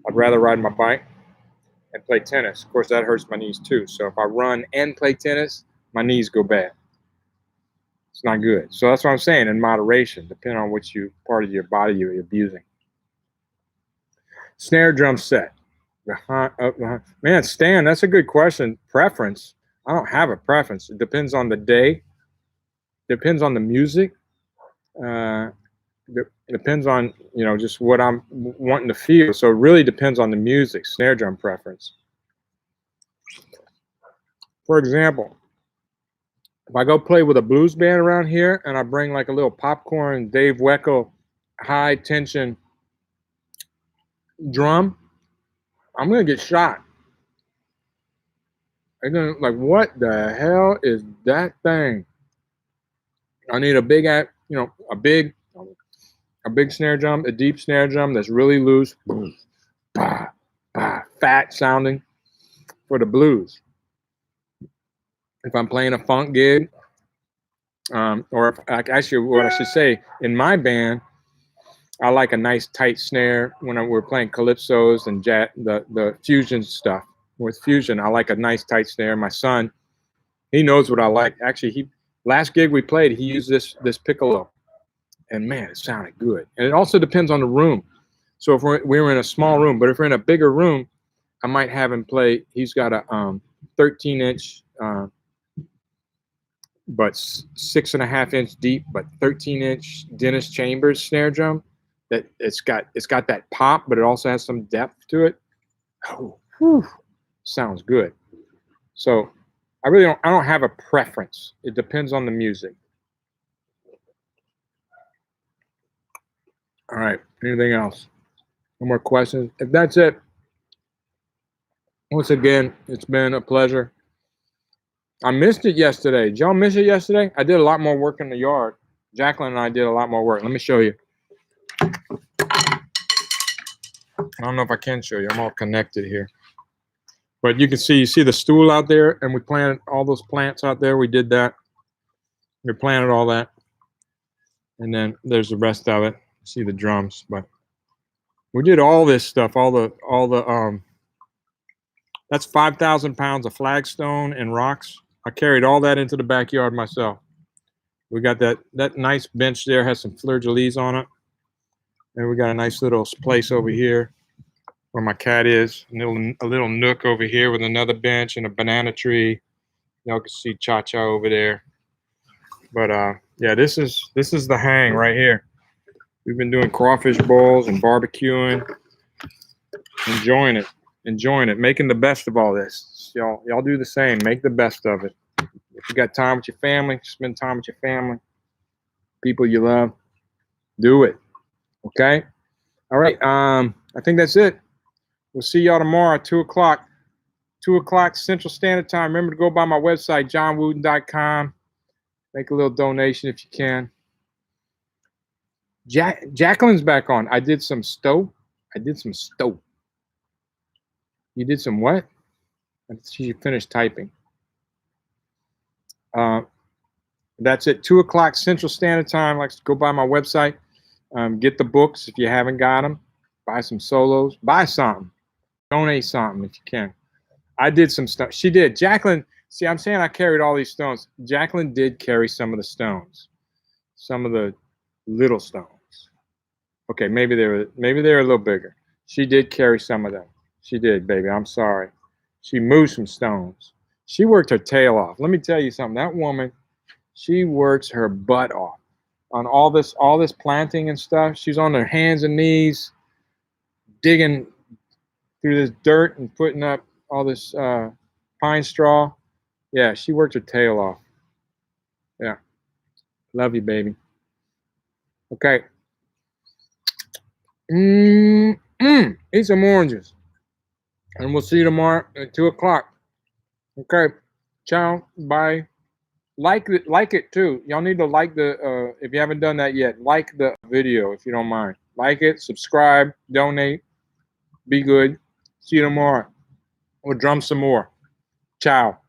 I'd rather ride my bike and play tennis. Of course, that hurts my knees too. So if I run and play tennis, my knees go bad. It's not good. So that's what I'm saying, in moderation, depending on which part of your body you're abusing. Snare drum set. Man, Stan, that's a good question. Preference. I don't have a preference. It depends on the day. Depends on the music. Depends on, just what I'm wanting to feel. So it really depends on the music, snare drum preference. For example, if I go play with a blues band around here and I bring like a little popcorn Dave Weckl high tension drum, I'm going to get shot. They're going to like, what the hell is that thing? I need a big snare drum, a deep snare drum that's really loose, bah, bah, fat sounding for the blues. If I'm playing a funk gig, or actually what I should say, in my band, I like a nice tight snare when we're playing calypsos and the fusion stuff. With fusion, I like a nice tight snare. My son, he knows what I like. Actually, last gig we played, he used this piccolo, and man, it sounded good. And it also depends on the room. So if we're in a small room, but if we're in a bigger room, I might have him play. He's got a 13-inch, but 6.5-inch deep, but 13-inch Dennis Chambers snare drum. That it's got that pop, but it also has some depth to it. Oh, whew, sounds good. So I don't have a preference. It depends on the music. All right. Anything else? No more questions? If that's it, once again, it's been a pleasure. I missed it yesterday. Did y'all miss it yesterday? I did a lot more work in the yard. Jacqueline and I did a lot more work. Let me show you. I don't know if I can show you. I'm all connected here. But you see the stool out there, and we planted all those plants out there. We did that. We planted all that. And then there's the rest of it. See the drums, but we did all this stuff, that's 5,000 pounds of flagstone and rocks. I carried all that into the backyard myself. We got that nice bench there, has some fleur-de-lis on it. And we got a nice little place over here where my cat is. A little nook over here with another bench and a banana tree. Y'all can see Cha-Cha over there. But yeah, this is the hang right here. We've been doing crawfish bowls and barbecuing, enjoying it, making the best of all this. Y'all do the same. Make the best of it. If you got time with your family, spend time with your family, people you love. Do it. Okay. All right. I think that's it. We'll see y'all tomorrow at 2 o'clock. 2 o'clock Central Standard Time. Remember to go by my website, johnwooten.com. Make a little donation if you can. Jacqueline's back on. I did some stove. You did some what? She finished typing. That's it. 2 o'clock Central Standard Time. Like, go by my website. Get the books if you haven't got them. Buy some solos. Buy something. Donate something if you can. I did some stuff. She did. Jacqueline. See, I'm saying I carried all these stones. Jacqueline did carry some of the stones. Some of the little stones. Okay, maybe they're a little bigger. She did carry some of them. She did, baby. I'm sorry. She moved some stones. She worked her tail off. Let me tell you something. That woman, she works her butt off on all this planting and stuff. She's on her hands and knees, digging through this dirt and putting up all this pine straw. Yeah, she worked her tail off. Yeah. Love you, baby. Okay. Eat some oranges. And we'll see you tomorrow at 2 o'clock. Okay. Ciao. Bye. Like it too. Y'all need to like the if you haven't done that yet, like the video if you don't mind. Like it, subscribe, donate. Be good. See you tomorrow. We'll drum some more. Ciao.